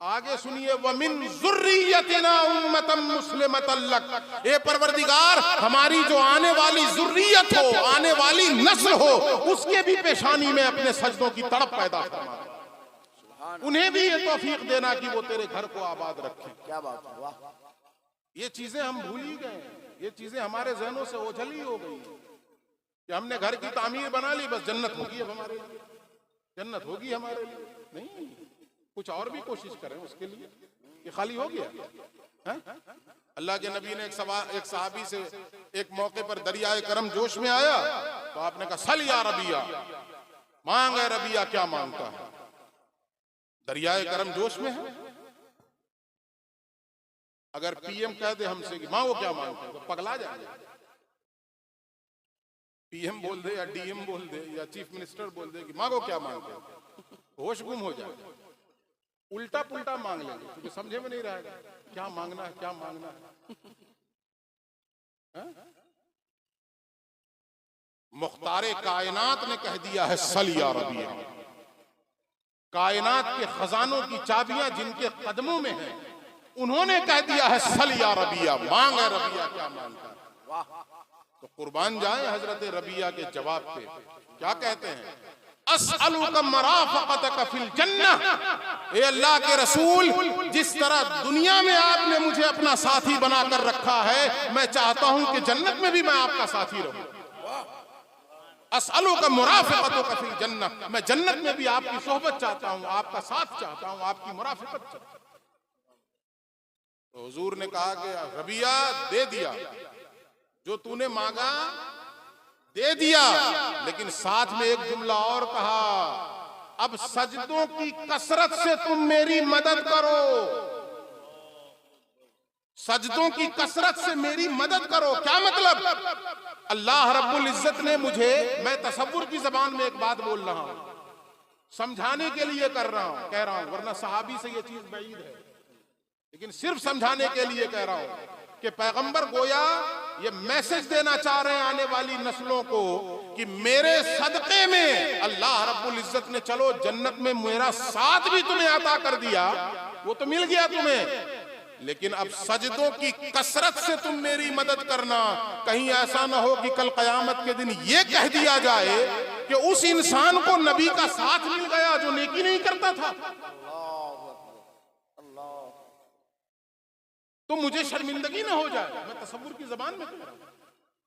आगे सुनिए, वमिन ज़ुर्रियतिना उम्मतन मुस्लिमतन लक, ए परवरदिगार हमारी जो आने वाली ज़ुर्रियत हो, आने वाली नस्ल हो, उसके भी पेशानी में अपने सजदों की तड़प पैदा फरमा। उन्हें भी ये तौफीक देना कि वो तेरे घर को आबाद रखें। क्या बात है, वाह। ये चीजें हम भूल ही गए, ये चीजें हमारे जहनों से ओझल ही हो गई कि हमने घर की तामीर बना ली, बस जन्नत होगी अब हमारे लिए, जन्नत होगी हमारे लिए। नहीं, कुछ और भी कोशिश करें उसके लिए। ये खाली हो गया है? अल्लाह के नबी ने एक सहाबी से एक मौके पर दरियाए करम जोश में आया तो आपने कहा सल या रबिया, मांग है रबिया, क्या मांगता है? दरियाए करम जोश में है। अगर पीएम कह दे हमसे कि मांगो क्या मांगते हैं तो पगला जाएगा। पीएम बोल दे या डीएम बोल दे या चीफ मिनिस्टर बोल दे कि मांगो क्या मांगते हैं, होश गुम हो जाए, उल्टा पुल्टा मांग लेंगे क्योंकि समझे में नहीं रहेगा क्या मांगना है, क्या मांगना है। मुख्तारे कायनात ने कह दिया है सल या रबिया, कायनात के खजानों की चाबियां जिनके कदमों में है, उन्होंने कह दिया है सल या रबिया, मांग है रबिया क्या मांगता है। तो कुर्बान जाए हजरत रबिया के जवाब पे। क्या कहते हैं? अस्अलुका मराफ़क़तका फिल जन्नह, ए अल्लाह के रसूल, जिस तरह दुनिया में आपने मुझे अपना साथी बनाकर रखा है, मैं चाहता हूं कि जन्नत में भी मैं आपका साथी रहूं। अस्अलुका मुराफ़क़तका फिल जन्नह, मैं जन्नत में भी आपकी सोहबत चाहता हूं, आपका साथ चाहता हूं, आपकी मुराफ़क़त चाहता हूं। तो हुजूर ने कहा कि रबिया, दे दिया जो तूने मांगा, दे दिया, लेकिन साथ में एक जुमला और कहा, अब सजदों की कसरत से तुम मेरी मदद करो, सजदों की कसरत से मेरी मदद करो। क्या मतलब? अल्लाह रब्बुल इज्जत ने मुझे, मैं तसव्वुर की जबान में एक बात बोल रहा हूं, समझाने के लिए कह रहा हूं, वरना सहाबी से ये चीज बईद है, लेकिन सिर्फ समझाने के लिए कह रहा हूं कि पैगंबर गोया ये मैसेज देना चाह रहे हैं आने वाली नस्लों को कि मेरे सदक़े में अल्लाह रब्बुल इज्जत ने चलो जन्नत में मेरा साथ भी तुम्हें अता कर दिया, वो तो मिल गया तुम्हें, लेकिन अब सजदों की कसरत से तुम मेरी मदद करना। कहीं ऐसा ना हो कि कल क़यामत के दिन ये कह दिया जाए कि उस इंसान को नबी का साथ मिल गया जो नेकी नहीं करता था, तो मुझे शर्मिंदगी ना हो जाए। मैं तसव्वुर की जबान में कह रहा हूं,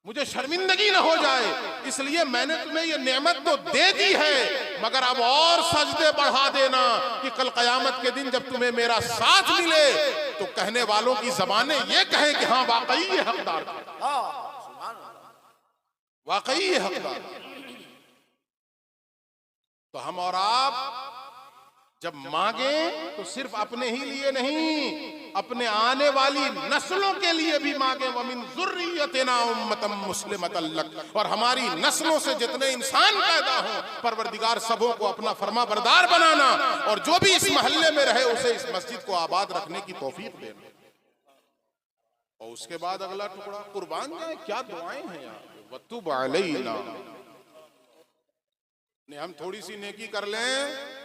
मुझे शर्मिंदगी ना हो जाए, इसलिए मैंने तुम्हें ये नेमत तो दे दी है, मगर अब और सजदे बढ़ा देना कि कल क़यामत के दिन जब तुम्हें मेरा साथ मिले तो कहने वालों की जबानें ये कहें कि हाँ वाकई ये हकदार था, वाकई ये हकदार। तो हम और आप जब मांगे तो सिर्फ अपने ही लिए नहीं, अपने आने वाली नस्लों के लिए भी मांगे। वमिन ज़ुर्रियतिना उम्मतम मुस्लिमतन लक, और हमारी नस्लों से जितने इंसान पैदा हों, परवरदिगार सबों को अपना फरमाबरदार बनाना, और जो भी इस मोहल्ले में रहे उसे इस मस्जिद को आबाद रखने की तौफीक देना। और उसके बाद अगला टुकड़ा, कुर्बान जाए, क्या दुआएं हैं यार। वतुब अलैना, हम थोड़ी सी नेकी कर लें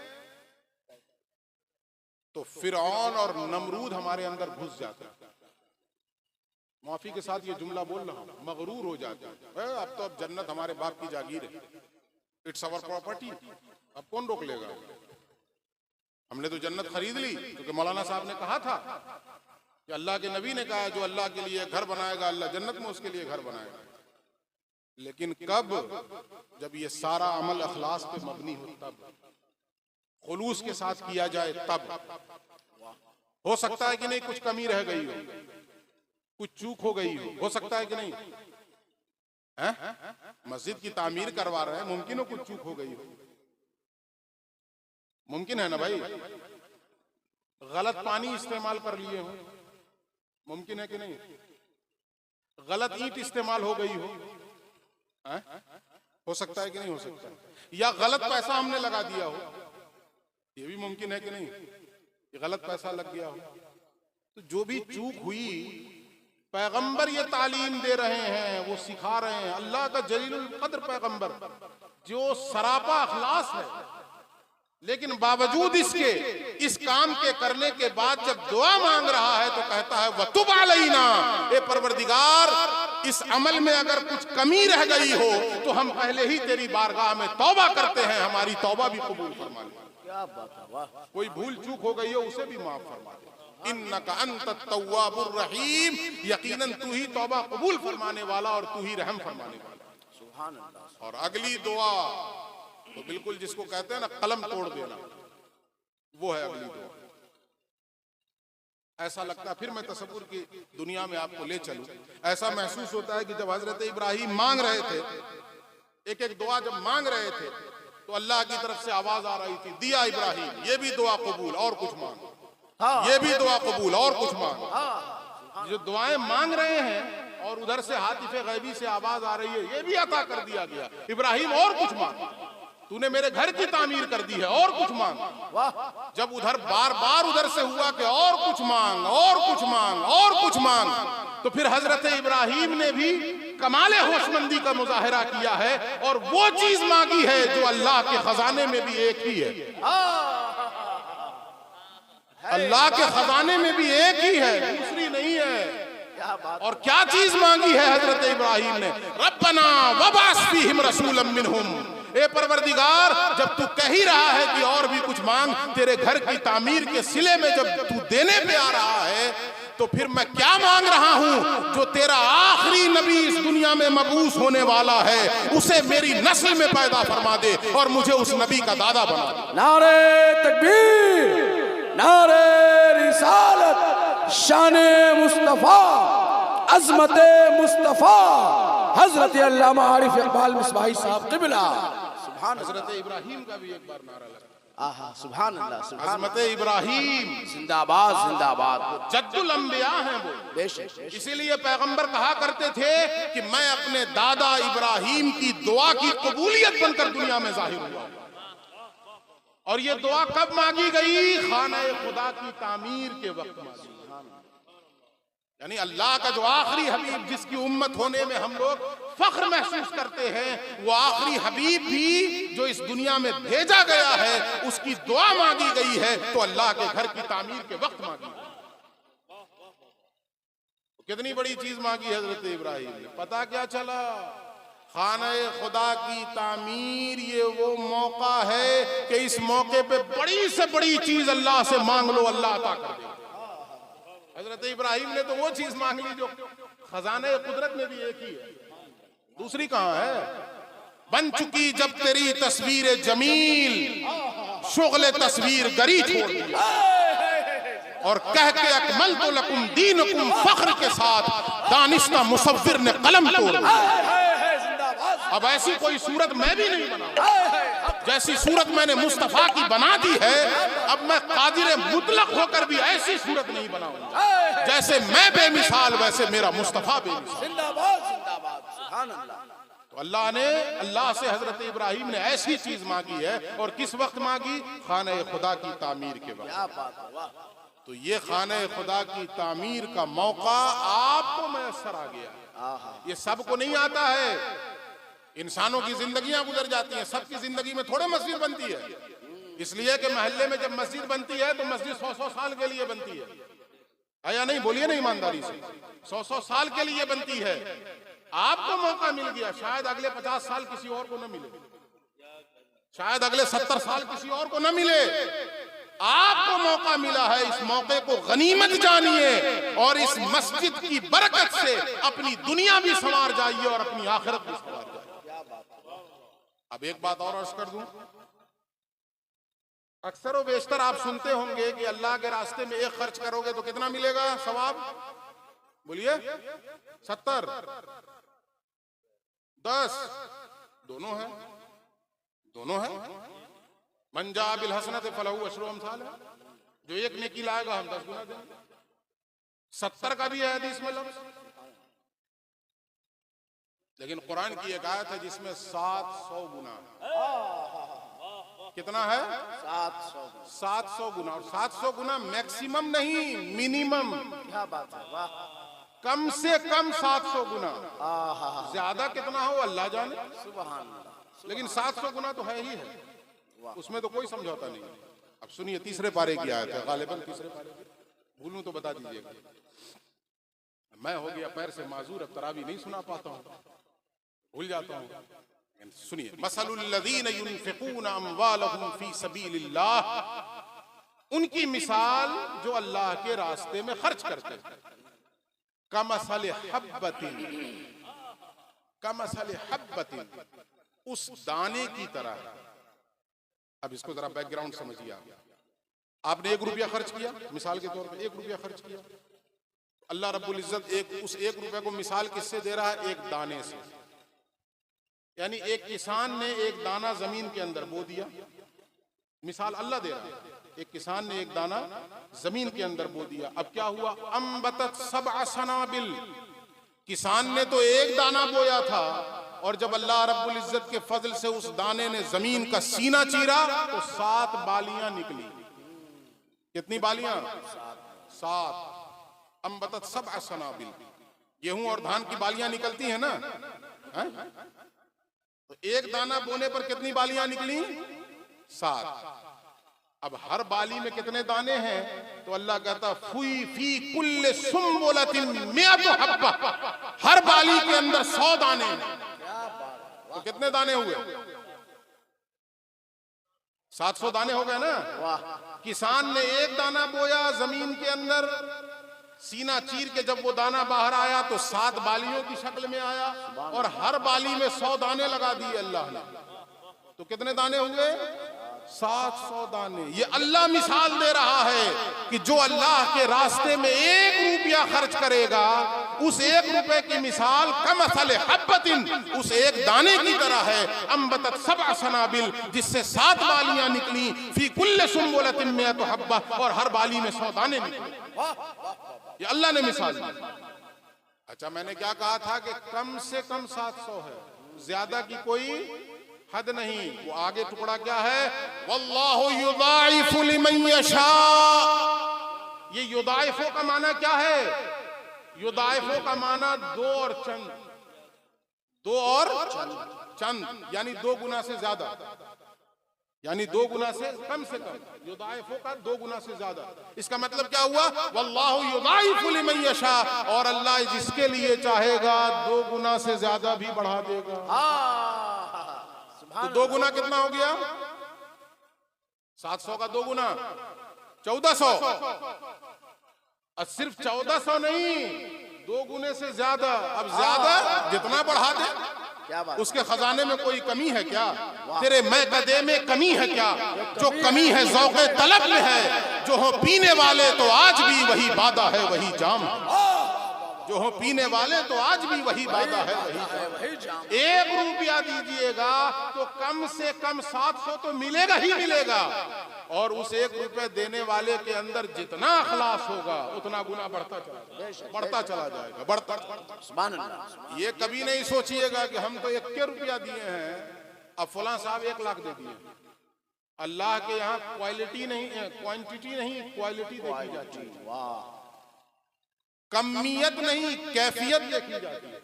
तो फिरौन और नमरूद हमारे अंदर घुस जाते हैं। माफी के साथ ये जुमला बोल रहा हूं, मगरूर हो जाते हैं, अब तो अब जन्नत हमारे बाप की जागीर है, इट्स अवर प्रॉपर्टी, अब कौन रोक लेगा। हमने तो जन्नत खरीद ली, क्योंकि मौलाना साहब ने कहा था कि अल्लाह के नबी ने कहा जो अल्लाह के लिए घर बनाएगा अल्लाह जन्नत में उसके लिए घर बनाएगा। लेकिन कब? जब ये सारा अमल अखलास पे मबनी हो, तब खुलूस के साथ किया जाए, तब। हो सकता है कि नहीं कुछ कमी रह गई हो, कुछ चूक हो गई हो सकता है कि नहीं है? मस्जिद की तामीर करवा रहे हैं, मुमकिन हो कुछ चूक हो गई हो, मुमकिन है ना भाई। गलत पानी इस्तेमाल कर लिए हो, मुमकिन है कि नहीं। गलत ईंट इस्तेमाल हो गई हो सकता है कि नहीं हो सकता है। या गलत पैसा हमने लगा दिया हो, ये भी मुमकिन है कि नहीं, कि गलत पैसा लग गया हो। तो जो भी चूक हुई, पैगंबर ये तालीम दे रहे हैं, वो सिखा रहे हैं। अल्लाह का जलीलुल कद्र पैगंबर जो सरापा अखलास है, लेकिन बावजूद इसके इस काम के करने के बाद जब दुआ मांग रहा है तो कहता है वतुब अलैना, ए परवरदिगार इस अमल में अगर कुछ कमी रह गई हो तो हम पहले ही तेरी बारगाह में तौबा करते हैं, हमारी तौबा भी कबूल फरमा ले। क्या बात है, वाह। कोई भूल चूक हो गई हो उसे भी माफ फरमा दे। इन्नका अंतत तव्वाबुर रहीम, यकीनन तू ही तौबा कबूल फरमाने वाला और तू ही रहम फरमाने वाला। सुभान अल्लाह। और अगली दुआ तो बिल्कुल जिसको कहते हैं ना कलम तोड़ देना, वो है अगली दुआ। ऐसा लगता है, फिर मैं तसव्वुर की दुनिया में आपको ले चलूं, ऐसा महसूस होता है कि जब हजरत इब्राहिम मांग रहे थे, एक एक दुआ जब मांग रहे थे तो अल्लाह की तरफ से आवाज आ रही थी, दिया इब्राहिम, ये भी दुआ कबूल, और कुछ मांग, ये भी दुआ कबूल, और कुछ मांग। जो दुआएं मांग रहे हैं और उधर से हातिफे गैबी से आवाज आ रही है, ये भी अता कर दिया गया। इब्राहिम और कुछ मांग, तूने मेरे घर की तामीर कर दी है, और कुछ मांग। जब उधर बार बार उधर से हुआ कि और कुछ मांग, और कुछ मांग, और कुछ मांग, तो फिर हजरत इब्राहिम ने भी कमाले होशमंदी का मुजाहिरा किया है और वो चीज मांगी है जो अल्लाह के खजाने में भी एक ही है। अल्लाह के खजाने में भी एक ही है, दूसरी नहीं है। और क्या चीज मांगी है हजरत इब्राहिम ने? रब्बना वबास फीहिम रसूलन मिनहुम, ए परवरदिगार, जब तू कह ही रहा है कि और भी कुछ मांग, तेरे घर की तामीर के सिले में जब तू देने पे आ रहा है, तो फिर मैं क्या मांग रहा हूं? जो तेरा आखिरी नबी इस दुनिया में मबूस होने वाला है, उसे मेरी नस्ल में पैदा फरमा दे और मुझे उस नबी का दादा बना दे। नारे तकबीर, नारे रिसालत, शाने मुस्तफा, अज़मते मुस्तफा, हजरत अल्लामा आरिफ इकबाल मिसबाही साहब क़िबला। सुभान हजरत इब्राहिम का भी एक बार नारा लगा। आहा, सुभान अल्लाह, सुभान अज़मत इब्राहिम जिंदाबाद, जिंदाबाद। जद्दुल अंबिया हैं वो, बेशक। इसीलिए पैगंबर कहा करते थे कि मैं अपने दादा इब्राहिम की दुआ की कबूलियत बनकर दुनिया में जाहिर हुआ। और ये दुआ कब मांगी गई? खाना खुदा की तामीर के वक्त मांगी। यानी अल्लाह का जो आखिरी हबीब, जिसकी उम्मत होने में हम लोग फख्र महसूस करते हैं, वो आखिरी हबीब भी जो इस दुनिया में भेजा गया है, उसकी दुआ मांगी गई है, तो अल्लाह के घर की तामीर के वक्त मांगी। कितनी बड़ी चीज मांगी हजरत इब्राहिम ने। पता क्या चला? खाना खुदा की तामीर ये वो मौका है कि इस मौके पे बड़ी से बड़ी चीज अल्लाह से मांग लो, अल्लाह अता कर दे। हजरत इब्राहिम ने तो वो चीज मांग ली जो खजाने कुदरत में भी एक ही है, दूसरी कहां है? बन चुकी जब तेरी तस्वीर जमील, शुगले तस्वीर गरी छोड़ दी और कह के अकमल तो लकुम दीनुकुम फख्र के साथ दानिश्ता मुसव्विर ने कलम तोड़ दी। अब ऐसी कोई सूरत मैं भी नहीं बनाऊंगा जैसी सूरत मैंने मुस्तफा की बना दी है। अब मैं कादिर मुतलक होकर भी ऐसी सूरत नहीं बनाऊंगा। जैसे मैं बेमिसाल, वैसे मेरा मुस्तफा बेमिसाल। जिंदाबाद, जिंदाबाद, सुभान अल्लाह। तो अल्लाह से हजरत इब्राहिम ने ऐसी चीज मांगी है। और किस वक्त मांगी? खाने खुदा की तामीर के वक्त। तो ये खाने खुदा की तामीर का मौका आपको मैसर आ गया। ये सबको नहीं आता है। इंसानों की जिंदगियां गुजर जाती हैं, सबकी जिंदगी में थोड़े मस्जिद बनती है। इसलिए कि मोहल्ले में जब मस्जिद बनती है तो मस्जिद 100-100 साल के लिए बनती है या नहीं? बोलिए ना ईमानदारी से। 100-100 साल के लिए बनती है। आपको मौका मिल गया, शायद अगले 50 साल किसी और को न मिले, शायद अगले 70 साल किसी और को न मिले। आपको मौका मिला है। इस मौके को गनीमत जानिए और इस मस्जिद की बरकत से अपनी दुनिया भी संवार जाइए और अपनी आखिरत भी संवार जाइए। अब एक बात और अर्ज कर दूं, अक्सर व बेशतर आप सुनते होंगे कि अल्लाह के रास्ते में एक खर्च करोगे तो कितना मिलेगा सवाब? बोलिए 70, 10, दोनों है, दोनों है। मन जा बिल हसनत फलहू अशरु अमसालिहा, जो एक नेकी लाएगा हम 10 गुना देंगे। 70 का भी है हदीस में लफ्ज़, लेकिन कुरान की एक आयत है जिसमें 700 गुना है। कितना है? 700 गुना। और 700 गुना मैक्सिमम नहीं, मिनिमम। क्या बात है, वाह। कम से कम 700 गुना। ज्यादा कितना हो अल्लाह जाने, सुभान अल्लाह। लेकिन 700 गुना तो है ही है, उसमें तो कोई समझौता नहीं। अब सुनिए, तीसरे पारे की आयत है, गालिबन तीसरे पारे की, भूलूं तो बता दीजिएगा। मैं हो गया पैर से माजूर, अब तरावी नहीं सुना पाता हूं, भूल जाता हूं। सुनिए, मसलुल लज़ीना युनफ़िक़ूना अम्वालहुम फ़ी सबीलिल्लाह, उनकी मिसाल जो अल्लाह के रास्ते में खर्च करते हैं, कमसल हब्बतिन, कमसल हब्बतिन, उस दाने की तरह। अब इसको जरा बैकग्राउंड समझिए। आपने 1 रुपया खर्च किया, मिसाल के तौर पे 1 रुपया खर्च किया, अल्लाह रब्बुल इज्जत उस 1 रुपये को मिसाल किससे दे रहा है? एक दाने से। यानी एक किसान ने एक दाना जमीन के अंदर बो दिया, मिसाल अल्लाह दे रहा है। एक किसान ने एक दाना जमीन के अंदर बो दिया, अब क्या हुआ? अम्बतत सबअ सनाबिल, किसान ने तो एक दाना बोया था, और जब अल्लाह रब्बुल इज्जत के फजल से उस दाने ने जमीन का सीना चीरा तो 7 बालियां निकली। कितनी बालियां? 7। अम्बतत सबअ सनाबिल, गेहूं और धान की बालियां निकलती है ना, है? तो एक दाना बोने पर कितनी बालियां निकली? 7। अब हर बाली में कितने दाने हैं? तो अल्लाह कहता फुई फी कुल्ले सुम्बुलतिन मिअतु हब्बा, हर बाली के अंदर 100 दाने हैं। तो कितने दाने हुए? 700 दाने हो गए ना। किसान ने एक दाना बोया जमीन के अंदर, सीना चीर के जब वो दाना बाहर आया तो 7 बालियों की शक्ल में आया, और हर बाली में 100 दाने लगा दिए अल्लाह ने। तो कितने दाने हुए? 700 दाने। ये अल्लाह मिसाल दे रहा है कि जो अल्लाह के रास्ते में 1 रुपया खर्च करेगा, उस 1 रुपए की मिसाल कमसल हब्बतिन, उस एक दाने की तरह है, अंबतत 7 सनाबिल, जिससे 7 बालियां निकली, फी कुल्ल सुंबुलतिन मिअतु हब्बा, और हर बाली में 100 दाने निकले। ये अल्लाह ने मिसाल दी। अच्छा, मैंने क्या कहा था कि कम से कम 700 है, ज्यादा की कोई हद नहीं। वो आगे टुकड़ा क्या है? वल्लाहु युदाइफु लिमन यशा। ये युदाइफु का माना क्या है? युदाइफु का माना 2 और चंद, 2 और चंद, यानी 2 गुना से ज्यादा, यानी 2 गुना से कम। युदाइफु का 2 गुना से ज्यादा। इसका मतलब क्या हुआ? वल्लाहु युदाइफु लिमन यशा, और अल्लाह जिसके लिए चाहेगा 2 गुना से ज्यादा भी बढ़ा देगा। तो 2 गुना कितना हो गया? 700 का 2 गुना 1400। और सिर्फ 1400 नहीं, 2 गुने से ज्यादा। अब ज्यादा जितना बढ़ा दे, क्या बात? उसके खजाने में कोई कमी है क्या? तेरे मैं कदे में कमी है क्या? जो कमी है जौक़े तलब में है। जो हो पीने वाले तो आज भी वही वादा है, वही जाम। जो हो पीने वाले तो आज भी वही वादा है, वही जाम। 1 रुपया दीजिएगा तो कम से कम 700 तो मिलेगा ही मिलेगा। और उस 1 रुपए देने वाले के अंदर जितना अखलास होगा उतना गुना बढ़ता चला जाएगा, बढ़ता। ये कभी नहीं सोचिएगा कि हम तो 1 रुपया दिए हैं, अब फलां साहब 1 लाख दे दिए। अल्लाह के यहाँ क्वालिटी नहीं, क्वांटिटी नहीं, क्वालिटी देखी जाती है। कमियत नहीं, कैफियत देखी जाती है।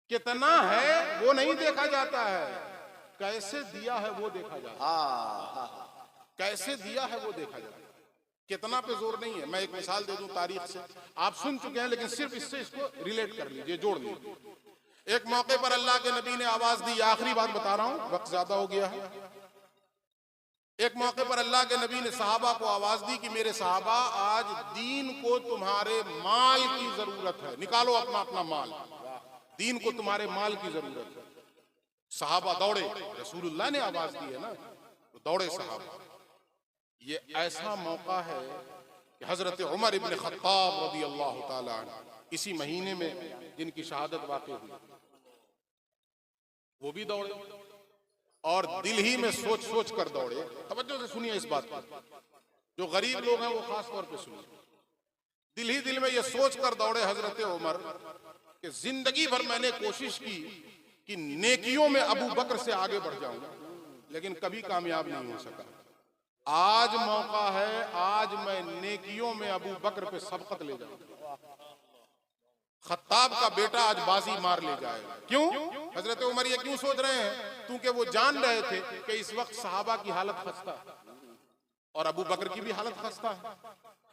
कितना है वो नहीं देखा जाता है, कैसे दिया है वो देखा जाता है। कैसे दिया है वो देखा जाता है, कितना पे जोर नहीं है। मैं एक मिसाल दे दूं तारीख से, आप सुन चुके हैं लेकिन सिर्फ इससे इसको रिलेट कर लीजिए, जोड़ लीजिए। एक मौके पर अल्लाह के नबी ने आवाज दी, आखिरी बात बता रहा हूं, वक्त ज्यादा हो गया है। एक मौके पर अल्लाह के नबी ने सहाबा को आवाज दी कि मेरे सहाबा, आज दीन को तुम्हारे माल की जरूरत है, निकालो अपना अपना माल, दीन को तुम्हारे माल की जरूरत है। सहाबा दौड़े, रसूलुल्लाह ने आवाज दी है ना, तो दौड़े सहाबा। ये ऐसा मौका है कि हजरत उमर इब्न खत्ताब रज़ी अल्लाह ताला अन्हु, इसी महीने में जिनकी शहादत वाक़ई हुई, वो भी दौड़े, और दिल ही में सोच सोच कर दौड़े। तवज्जो से सुनिए इस बात को, जो गरीब लोग हैं वो खास तौर पे सुनिए। दिल ही दिल में ये सोच कर दौड़े हजरत उमर कि जिंदगी भर मैंने कोशिश की कि नेकियों में अबू बकर से आगे बढ़ जाऊं, लेकिन कभी कामयाब नहीं हो सका। आज मौका है, आज मैं नेकियों में अबू बकर पे सबकत ले जाऊं। खत्ताब का बेटा आज बाजी मार ले जाएगा। क्यों? हजरत उमर ये क्यों सोच रहे हैं? क्योंकि वो जान रहे थे कि इस वक्त सहाबा की हालत खस्ता है और अबू बकर की भी हालत खस्ता है,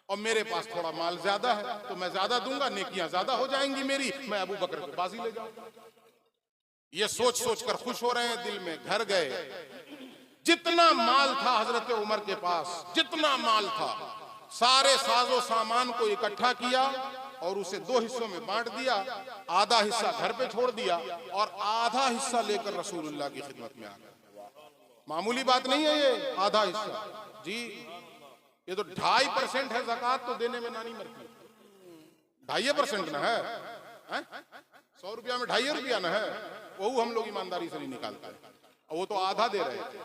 और मेरे पास थोड़ा माल ज्यादा है तो मैं ज्यादा दूंगा, नेकियां ज्यादा हो जाएंगी मेरी, मैं अबू बकर पे बाजी ले जाऊंगा। ये सोच सोच कर खुश हो रहे हैं दिल में। घर गए, जितना माल था हजरत उमर के पास, जितना माल था, सारे साजो सामान को इकट्ठा किया और उसे 2 हिस्सों में बांट दिया। आधा हिस्सा घर पे छोड़ दिया और आधा हिस्सा लेकर रसूलुल्लाह की खिदमत में आ गया। मामूली बात नहीं है ये, आधा हिस्सा जी, ये तो 2.5% है ज़कात, तो देने में नानी मरती। 2.5% ना है, 100 रुपया में 2.5 रुपया ना है, वो हम लोग ईमानदारी से नहीं निकालते, और वो तो आधा दे रहे थे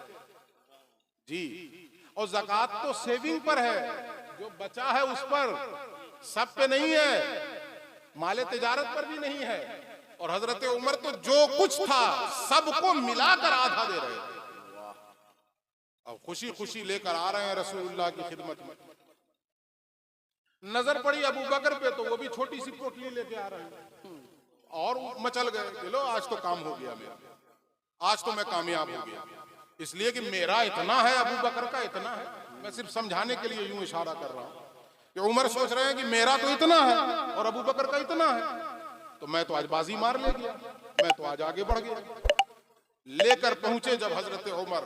जी। और ज़कात तो सेविंग पर है, जो बचा है उस पर, सब पे नहीं है, माले तिजारत पर भी नहीं है। और हजरत उमर तो जो कुछ था सबको मिलाकर आधा दे रहे थे। अब खुशी खुशी लेकर आ रहे हैं रसूलुल्लाह की खिदमत में। नजर पड़ी अबू बकर पे तो वो भी छोटी सी पोटली लेके आ रहे हैं, और मचल गए, चलो आज तो काम हो गया मेरा, आज तो मैं कामयाब हो गया। इसलिए कि मेरा इतना है, अबू बकर का इतना है। मैं सिर्फ समझाने के लिए यूं इशारा कर रहा हूं कि उमर सोच रहे हैं कि मेरा तो इतना है और अबू बकर का इतना है, तो मैं तो आज बाजी मार ले गया, मैं तो आज आगे बढ़ गया। लेकर पहुंचे जब हजरत उमर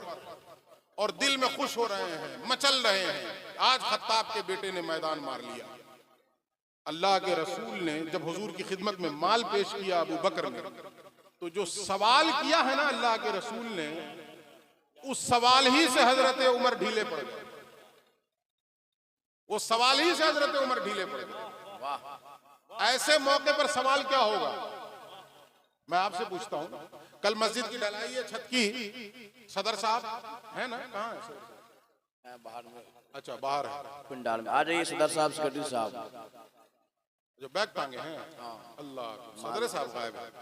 और दिल में खुश हो रहे हैं, मचल रहे हैं। आज खत्ताब के बेटे ने मैदान मार लिया। अल्लाह के रसूल ने जब हुजूर की खिदमत में माल पेश किया अबू बकर ने, तो जो सवाल किया है ना अल्लाह के रसूल ने, उस सवाल ही से हजरत उमर ढीले पड़ गए। वो सवाल ही से हजरत उमर ढीले पड़ गए। ऐसे मौके पर सवाल क्या होगा? मैं आपसे पूछता हूं, कल मस्जिद की ढलाई है, छत की, सदर साहब है ना? कहाँ है? बाहर में। अच्छा बाहर है पिंडाल में। आ जाइए सदर साहब, सेक्रेटरी साहब जो बैग टांगे हैं। अल्लाह, सदर साहब गायब है।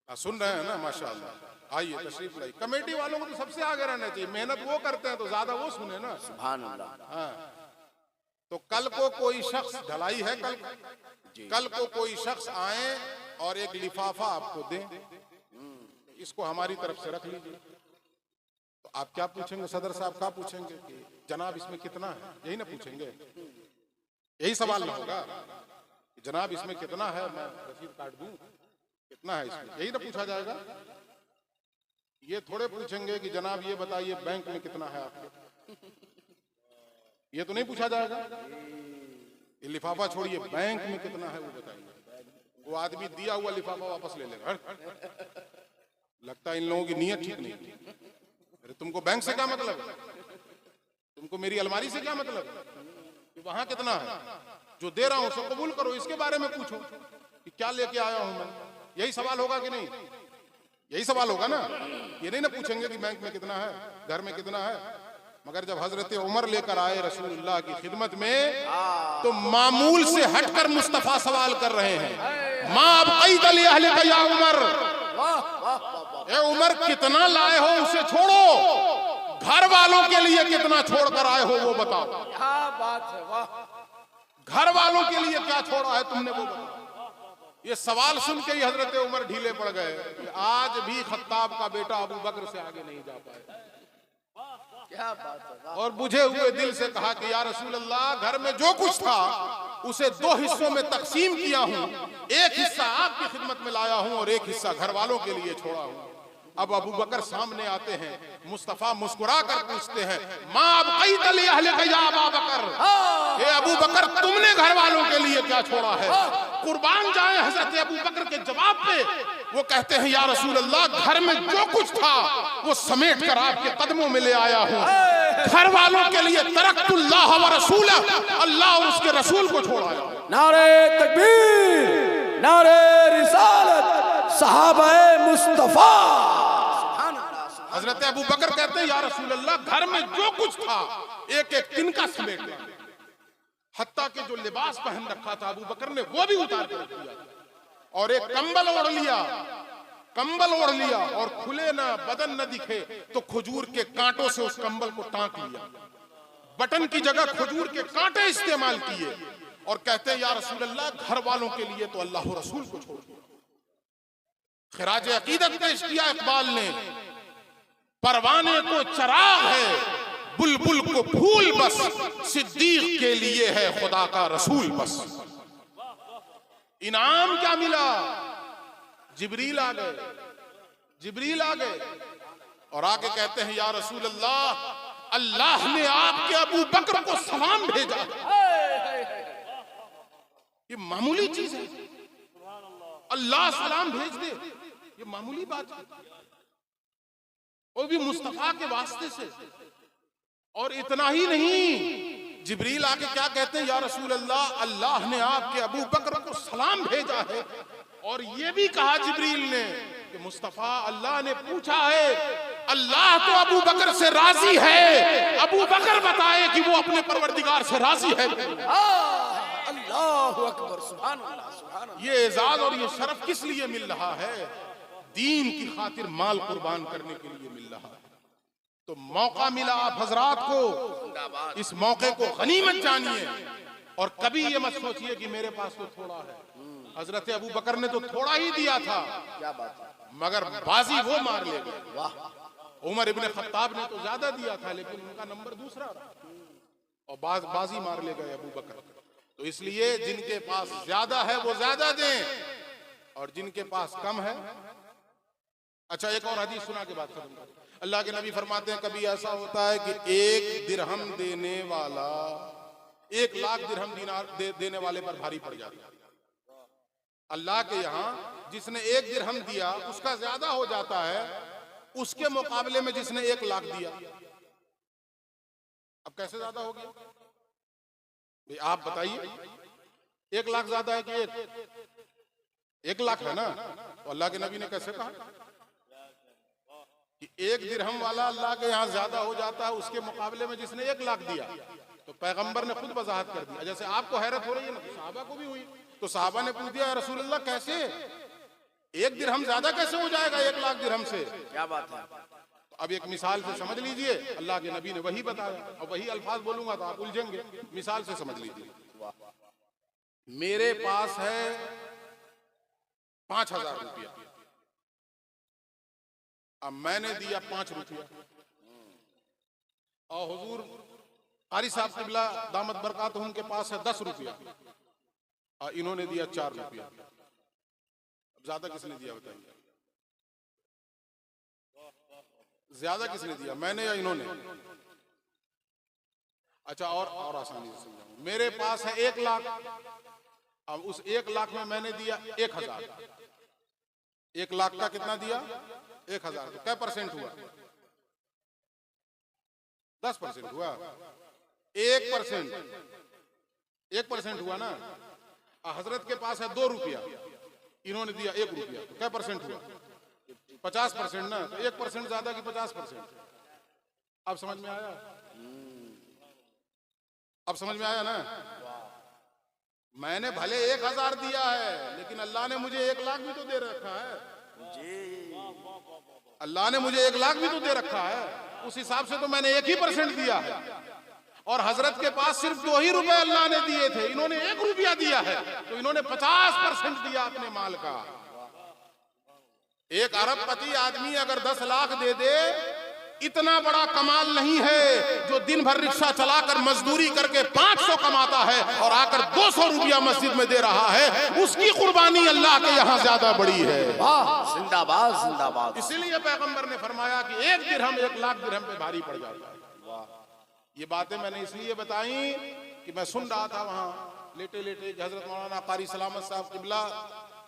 सुन रहे हैं ना? माशाअल्लाह। आइए तशरीफ लाइए। कमेटी वालों को तो सबसे आगे रहना चाहिए, मेहनत वो करते हैं तो ज्यादा वो सुने ना। सुभान अल्लाह। हाँ, तो कल को कोई शख्स, ढलाई है कल को कोई शख्स आए और एक लिफाफा आपको दे, इसको हमारी तरफ से रख लीजिए, तो आप क्या पूछेंगे? सदर साहब क्या पूछेंगे कि जनाब इसमें कितना है? यही ना पूछेंगे? यही सवाल ना होगा कि जनाब इसमें कितना है, मैं रसीद काट दूं, कितना है इसमें? यही ना पूछा जाएगा। ये थोड़े पूछेंगे कि जनाब ये बताइए बैंक में कितना है आपके, ये तो नहीं पूछा जाएगा। ये लिफाफा छोड़िए, बैंक में कितना है वो बताइए। वो आदमी दिया हुआ लिफाफा वापस ले लेगा। लगता है इन लोगों की नीयत ठीक नहीं। अरे तुमको बैंक से क्या मतलब है? तुमको मेरी अलमारी से क्या मतलब है कि वहां कितना है? जो दे रहा हूं उसको कबूल करो, इसके बारे में पूछो कि क्या लेके आया हूं मैं। यही सवाल होगा कि नहीं? यही सवाल होगा ना। ये नहीं ना पूछेंगे कि बैंक में कितना है, घर में कितना है। मगर जब हजरत उमर लेकर आए रसूलुल्लाह की खिदमत में, तो मामूल से हटकर मुस्तफा सवाल कर रहे हैं, माँ अब कई तली अहले का या उमर, ए उमर कितना लाए हो उसे छोड़ो, घर वालों के लिए कितना छोड़कर आए हो वो बताओ। क्या बात है, वाह। घर वालों के लिए क्या छोड़ा है तुमने वो बताओ। ये सवाल सुन के ही हजरत उमर ढीले पड़ गए। आज भी खत्ताब का बेटा अबू बकर से आगे नहीं जा पाए। क्या बात है। और बुझे हुए दिल से कहा कि या रसूल अल्लाह, घर में जो कुछ था उसे 2 हिस्सों में तकसीम किया हूं, एक हिस्सा आपकी खिदमत में लाया हूं और एक हिस्सा घर वालों के लिए छोड़ा हूं। अब अबू बकर सामने आते हैं, मुस्तफा मुस्कुरा कर पूछते हैं, माँ अब कई तली अहले का या अबू बकर, हे अबू बकर तुमने घर वालों के लिए क्या छोड़ा है? कुर्बान जाए हजरत अबू बकर के जवाब पे वो कहते हैं, या रसूल अल्लाह, घर में जो कुछ था वो समेट कर आपके कदमों में ले आया हूँ। घर वालों के लिए तरक्तुल्लाह व रसूल, अल्लाह और उसके रसूल को छोड़ाया। नारे तकबीर, नारे रिसालत, सहाबाए मुस्तफा। हजरत अबू बकर कहते हैं, या रसूल अल्लाह, घर में जो कुछ था एक एक तिनका समेट लिया, हत्ता के जो लिबास पहन रखा था अबू बकर ने वो भी उतार कर रख दिया, और एक कंबल ओढ़ लिया और खुले ना बदन न दिखे तो खजूर के कांटों से उस कंबल को टांक लिया। बटन की जगह खजूर के कांटे इस्तेमाल किए और कहते हैं, या रसूल अल्लाह, घर वालों के लिए तो अल्लाह रसूल को छोड़ दिया। खिराज अकीदत पेश किया इकबाल ने, परवाने को चराग है, बुलबुल को फूल बस, सिद्दीक के लिए है खुदा का रसूल बस। इनाम क्या मिला? जिब्रील आ गए और आगे कहते हैं, या रसूल अल्लाह, अल्लाह ने आपके अबू बकर को सलाम भेजा। ये मामूली चीज है, अल्लाह सलाम भेज दे, ये मामूली बात है, वो भी मुस्तफा के वास्ते से। और इतना ही नहीं, जिब्रील आके क्या कहते हैं, या रसूल अल्लाह, अल्लाह ने आपके अबू बकर को सलाम भेजा है। और ये भी कहा जिब्रील ने कि मुस्तफा, अल्लाह ने पूछा है, अल्लाह तो अबू बकर से राजी है, अबू बकर बताए कि वो अपने परवरदिगार से राजी है। अल्लाहु अकबर, सुभान अल्लाह, सुभान अल्लाह। ये एजाज और ये शरफ किस लिए मिल रहा है? दीन की खातिर माल कुर्बान करने के लिए मिल रहा है। तो मौका मिला आप हजरात को, इस मौके को गनीमत जानिए और कभी ये मत सोचिए कि मेरे पास तो थोड़ा है। हजरत अबू बकर ने तो थोड़ा ही दिया था, क्या बात है, मगर बाजी वो मार ले गए। वाह। उमर इब्ने खत्ताब ने तो ज्यादा दिया था, लेकिन उनका नंबर दूसरा था और बाजी मार ले गए अबू बकर। तो इसलिए जिनके पास ज्यादा है वो ज्यादा दें, और जिनके पास कम है। अच्छा, एक और हदीस सुना के बात करूंगा। अल्लाह के नबी फरमाते हैं कभी ऐसा होता है कि 1 दिरहम देने वाला 1 लाख दिरहम देने वाले पर भारी पड़ जाता है। अल्लाह के यहाँ जिसने 1 दिरहम दिया उसका ज्यादा हो जाता है उसके मुकाबले में जिसने 1 लाख दिया। अब कैसे ज्यादा हो गया भाई, आप बताइए। 1 लाख ज्यादा है कि 1 लाख है ना? तो अल्लाह के नबी ने कैसे कहा कि 1 दिरहम वाला अल्लाह के यहाँ ज्यादा हो जाता है उसके मुकाबले में जिसने 1 लाख दिया। तो पैगंबर ने खुद वजाहत कर दिया। जैसे आपको हैरत हो रही है ना, तो सहाबा को भी हुई। तो सहाबा ने पूछ दिया, रसूलुल्लाह कैसे 1 दिरहम ज्यादा कैसे हो जाएगा 1 लाख दिरहम से? क्या बात है? तो अब एक मिसाल से समझ लीजिए। अल्लाह के नबी ने वही बताया और वही अल्फाज बोलूंगा तो आप उलझेंगे। मिसाल से समझ लीजिए, मेरे पास है 5,000 रुपया, अब मैंने दिया 5 रुपया और हुजूर कारी साहब क़िबला दामत बरकातहुम के पास है 10 रुपया और इन्होंने दिया 4 रुपया। अब ज्यादा किसने दिया बताइए? ज्यादा किसने दिया, मैंने या इन्होंने? अच्छा, और आसानी से समझाऊं। मेरे पास है 1 लाख, अब उस 1 लाख में मैंने दिया 1,000। 1 लाख का कितना दिया? 1,000। तो क्या परसेंट हुआ? 10% हुआ। 1% हुआ ना। हजरत के पास है 2 रुपया, इन्होंने दिया 1 रुपया, तो क्या परसेंट हुआ? 50% ना। तो 1% ज्यादा कि 50%? अब समझ में आया? अब समझ में आया ना? मैंने भले 1,000 दिया है लेकिन अल्लाह ने मुझे 1 लाख भी तो दे रखा है जी। अल्लाह ने मुझे 1 लाख भी तो दे रखा है, उस हिसाब से तो मैंने 1% दिया है। और हजरत के पास सिर्फ 2 ही रुपए अल्लाह ने दिए थे, इन्होंने 1 रुपया दिया है, तो इन्होंने 50% दिया अपने माल का। एक अरबपति आदमी अगर 10 लाख दे दे, इतना बड़ा कमाल नहीं है जो दिन भर रिक्शा चलाकर मजदूरी करके 500 कमाता है और आकर 200 रुपया मस्जिद में दे रहा है। उसकी कुर्बानी अल्लाह के यहाँ ज्यादा बड़ी है। वाह, जिंदाबाद जिंदाबाद। इसीलिए पैगंबर ने फरमाया कि 1 दिरहम 1 लाख दिरहम पे भारी पड़ जाता है। वाह, ये बातें मैंने इसलिए बताई कि मैं सुन रहा था वहां लेटे लेटे हजरत मौलाना कारी सलामत साहब क़िबला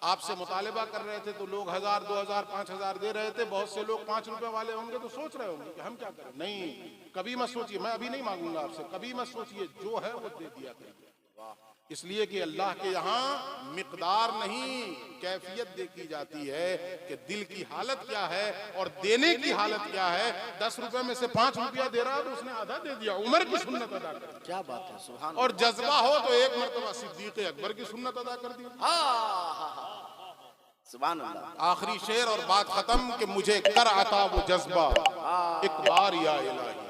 आपसे मुतालिबा कर रहे थे, तो लोग 1,000, 2,000, 5,000 दे रहे थे। बहुत से लोग 5 रुपए वाले होंगे तो सोच रहे होंगे कि हम क्या करें। नहीं, कभी मत सोचिए, मैं अभी नहीं मांगूंगा आपसे, कभी मत सोचिए, जो है वो दे दिया करिए। इसलिए कि अल्लाह के यहाँ मिकदार नहीं कैफियत देखी जाती है कि दिल की हालत क्या है और देने की हालत क्या है। 10 रुपए में से 5 रुपया दे रहा है तो उसने आधा दे दिया, उमर की सुन्नत अदा कर दी। क्या बात है, सुभान। और जज्बा हो तो 1 मरतबा सिद्दीक़ अकबर की सुन्नत अदा कर दी। सुभान अल्लाह। आखिरी शेर और बात खत्म कि मुझे कर अता वो जज्बा एक बार या इलाही,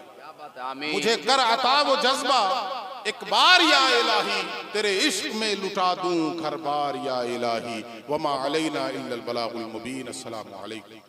मुझे कर अता वो जज्बा एक बार या इलाही, तेरे इश्क में लुटा दूं घर बार या इलाही। वमा अलैना इल्लल बलागुल मुबीन। अस्सलामु अलैकुम।